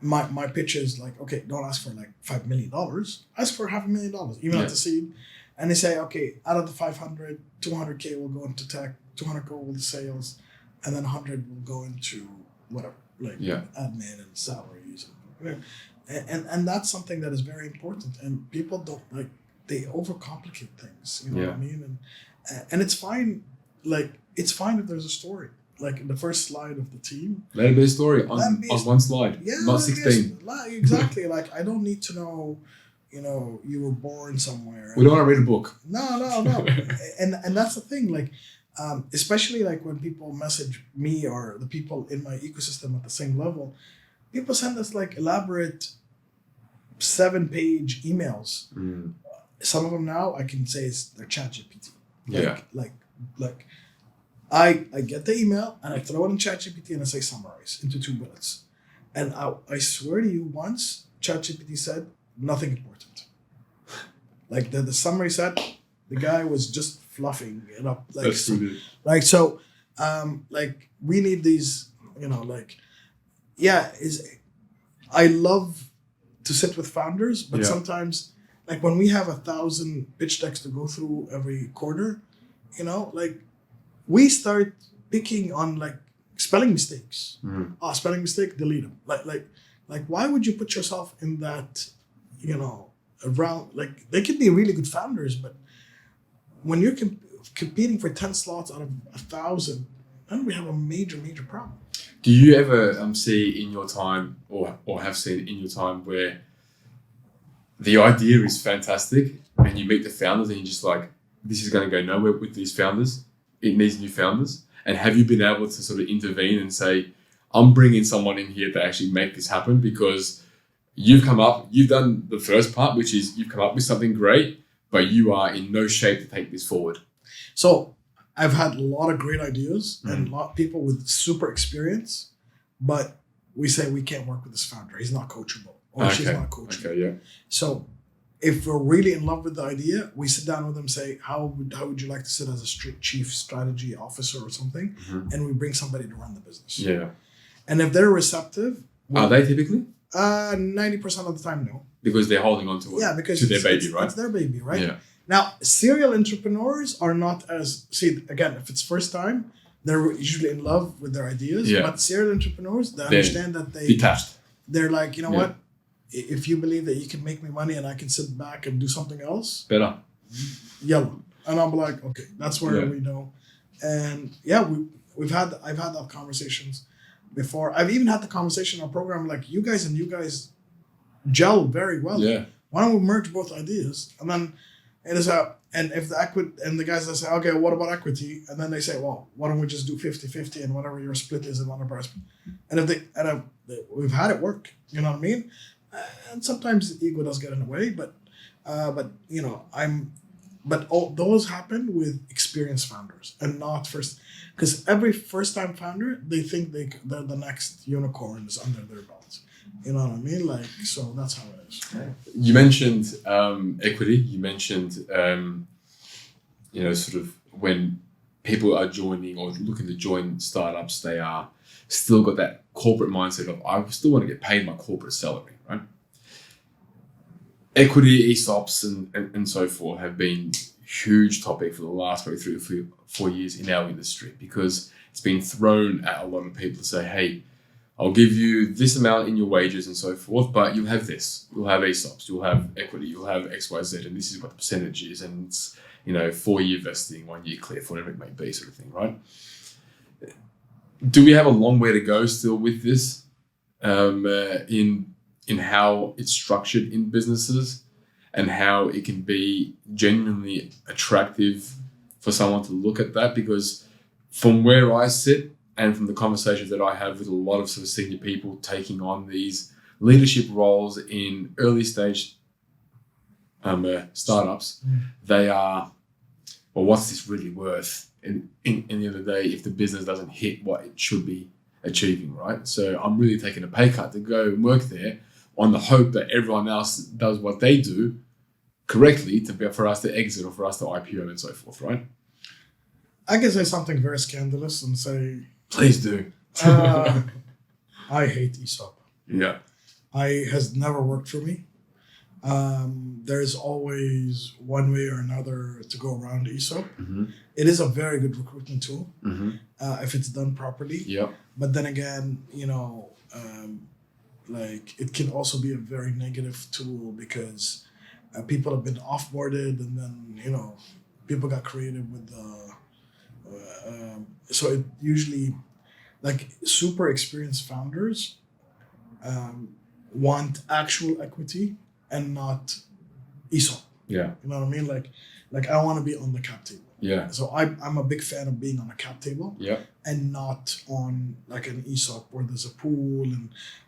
My pitch is okay, don't ask for $5 million, ask for $500,000, even at the seed. And they say, okay, out of the 500, 200K will go into tech, 200 go into sales, and then 100 will go into whatever, admin and salaries. And that's something that is very important. And people don't they overcomplicate things, you know what I mean? And it's fine, it's fine if there's a story. The first slide of the team. Let it be a story on one slide, not 16. Exactly. I don't need to know, you were born somewhere. We don't want to read a book. No. and that's the thing. Especially when people message me or the people in my ecosystem at the same level, people send us elaborate 7-page emails. Mm. Some of them now I can say they're ChatGPT. I get the email and I throw it in ChatGPT and I say summarize into 2 bullets. And I swear to you, once ChatGPT said nothing important. The summary said the guy was just fluffing it up. That's really... we need these, I love to sit with founders, but sometimes when we have 1,000 pitch decks to go through every quarter, we start picking on spelling mistakes. Mm. Spelling mistake, delete them. Why would you put yourself in that around, like, they could be really good founders, but when you're competing for 10 slots out of 1,000, then we have a major problem. Do you ever see in your time, or have seen in your time, where the idea is fantastic and you meet the founders and you're just like, this is going to go nowhere with these founders, it needs new founders? And have you been able to sort of intervene and say, I'm bringing someone in here to actually make this happen, because you've done the first part, which is you've come up with something great, but you are in no shape to take this forward? So I've had a lot of great ideas and a lot of people with super experience, but we say we can't work with this founder. He's not coachable, or she's not coachable. Okay, yeah. So if we're really in love with the idea, we sit down with them, say, how would you like to sit as a chief strategy officer or something? And we bring somebody to run the business. Yeah. And if they're receptive, are they typically? 90% of the time, no. Because they're holding on to it. Yeah, because to their baby, right? It's their baby, right? Yeah. Now, serial entrepreneurs are not as, again, if it's first time, they're usually in love with their ideas. Yeah. But serial entrepreneurs, they understand that detached. They're like, what? If you believe that you can make me money and I can sit back and do something else, better. Yellow. And I'm like, okay, that's where we know. And I've had that conversations before. I've even had the conversation on a program like, you guys gel very well. Yeah. Why don't we merge both ideas? And then if the equity, and the guys that say, okay, what about equity? And then they say, well, why don't we just do 50-50 and whatever your split is in one price? And we've had it work, you know what I mean? And sometimes ego does get in the way, but those happen with experienced founders and not first, because every first time founder, they think they're the next unicorn is under their belts. You know what I mean? Like, so that's how it is. You mentioned equity. You mentioned, sort of when people are joining or looking to join startups, they are still got that corporate mindset of, I still want to get paid my corporate salary, right? Equity, ESOPs, and so forth have been huge topic for the last probably 3 or 4 years in our industry, because it's been thrown at a lot of people to say, hey, I'll give you this amount in your wages and so forth, but you'll have this. You'll have ESOPs, you'll have equity, you'll have XYZ, and this is what the percentage is, and it's 4-year vesting, 1 year cliff, whatever it may be, sort of thing, right? Do we have a long way to go still with this in how it's structured in businesses, and how it can be genuinely attractive for someone to look at that? Because from where I sit, and from the conversations that I have with a lot of sort of senior people taking on these leadership roles in early stage startups, they are, well, what's this really worth? In the end of the day, if the business doesn't hit what it should be achieving, right? So I'm really taking a pay cut to go and work there on the hope that everyone else does what they do correctly for us to exit or for us to IPO and so forth, right? I can say something very scandalous and say, please do. I hate ESOP. Yeah. Has never worked for me. There's always one way or another to go around ESOP. It is a very good recruitment tool if it's done properly. Yeah. But then again, it can also be a very negative tool, because people have been offboarded, and then people got creative with the. So it usually, like, super experienced founders want actual equity and not ESOP. Yeah. You know what I mean? Like I want to be on the cap table. Yeah. So I'm a big fan of being on a cap table. Yeah. And not on like an ESOP where there's a pool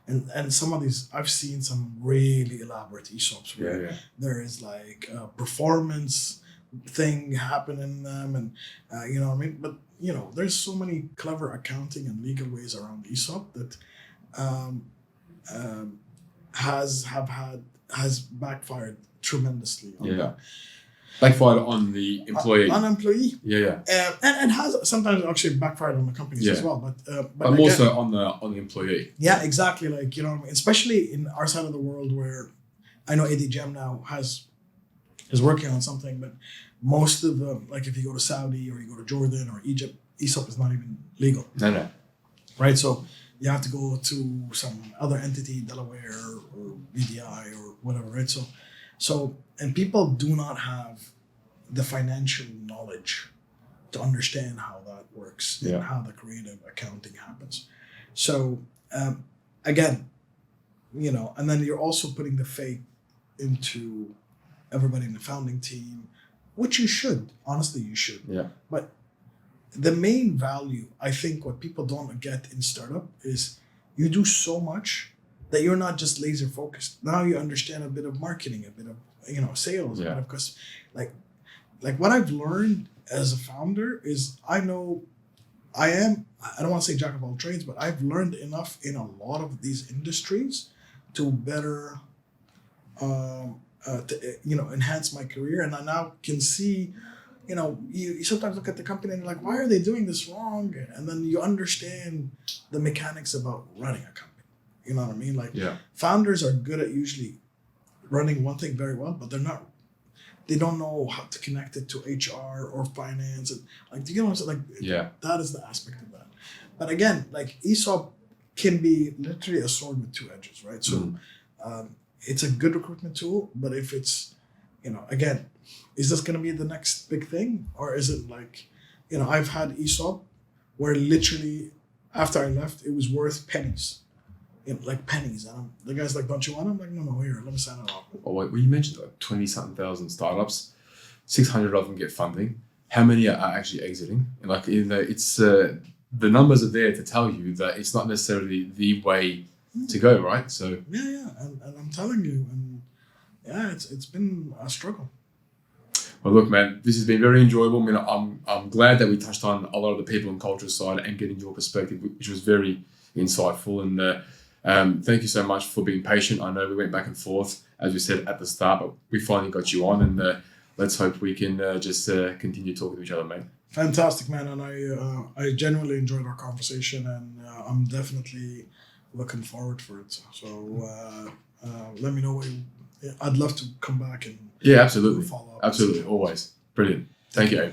and some of these, I've seen some really elaborate ESOPs where there is like a performance thing happening in them, and you know what I mean? But there's so many clever accounting and legal ways around ESOP that has backfired tremendously on that. Backfired on the employee. On employee. Yeah. And has sometimes actually backfired on the companies as well. But more so on the employee. Yeah, exactly. Like, especially in our side of the world, where I know ADGM now is working on something, but most of them, like if you go to Saudi or you go to Jordan or Egypt, ESOP is not even legal. No. Right? So you have to go to some other entity, Delaware or BDI or whatever, right? So, and people do not have the financial knowledge to understand how that works and how the creative accounting happens. So, again, and then you're also putting the faith into everybody in the founding team, which you should. Honestly, you should. Yeah. But the main value, I think, what people don't get in startup is you do so much that you're not just laser focused. Now you understand a bit of marketing, a bit of sales, a bit of customer. Like what I've learned as a founder is I don't want to say jack of all trades, but I've learned enough in a lot of these industries to better enhance my career. And I now can see, you sometimes look at the company and you're like, why are they doing this wrong? And then you understand the mechanics about running a company. You know what I mean? Like founders are good at usually running one thing very well, but they don't know how to connect it to HR or finance. And that is the aspect of that. But again, like ESOP can be literally a sword with two edges, right? So it's a good recruitment tool, but if it's, again, is this going to be the next big thing? Or is it like, I've had ESOP where literally after I left, it was worth pennies. Like pennies. And the guy's like, don't you want it? I'm like, no, here, let me sign it off. Oh, wait, well, you mentioned like 20-something thousand startups, 600 of them get funding. How many are actually exiting? And like, it's the numbers are there to tell you that it's not necessarily the way to go, right? So yeah, and I'm telling you, and it's been a struggle. Well, look, man, this has been very enjoyable. I mean, I'm glad that we touched on a lot of the people and culture side and getting your perspective, which was very insightful. And thank you so much for being patient. I know we went back and forth, as we said at the start, but we finally got you on, and let's hope we can just continue talking to each other, mate. Fantastic, man. And I genuinely enjoyed our conversation, and I'm definitely looking forward for it. So let me know I'd love to come back and absolutely. Follow up. Absolutely. Always. Brilliant. Thank you.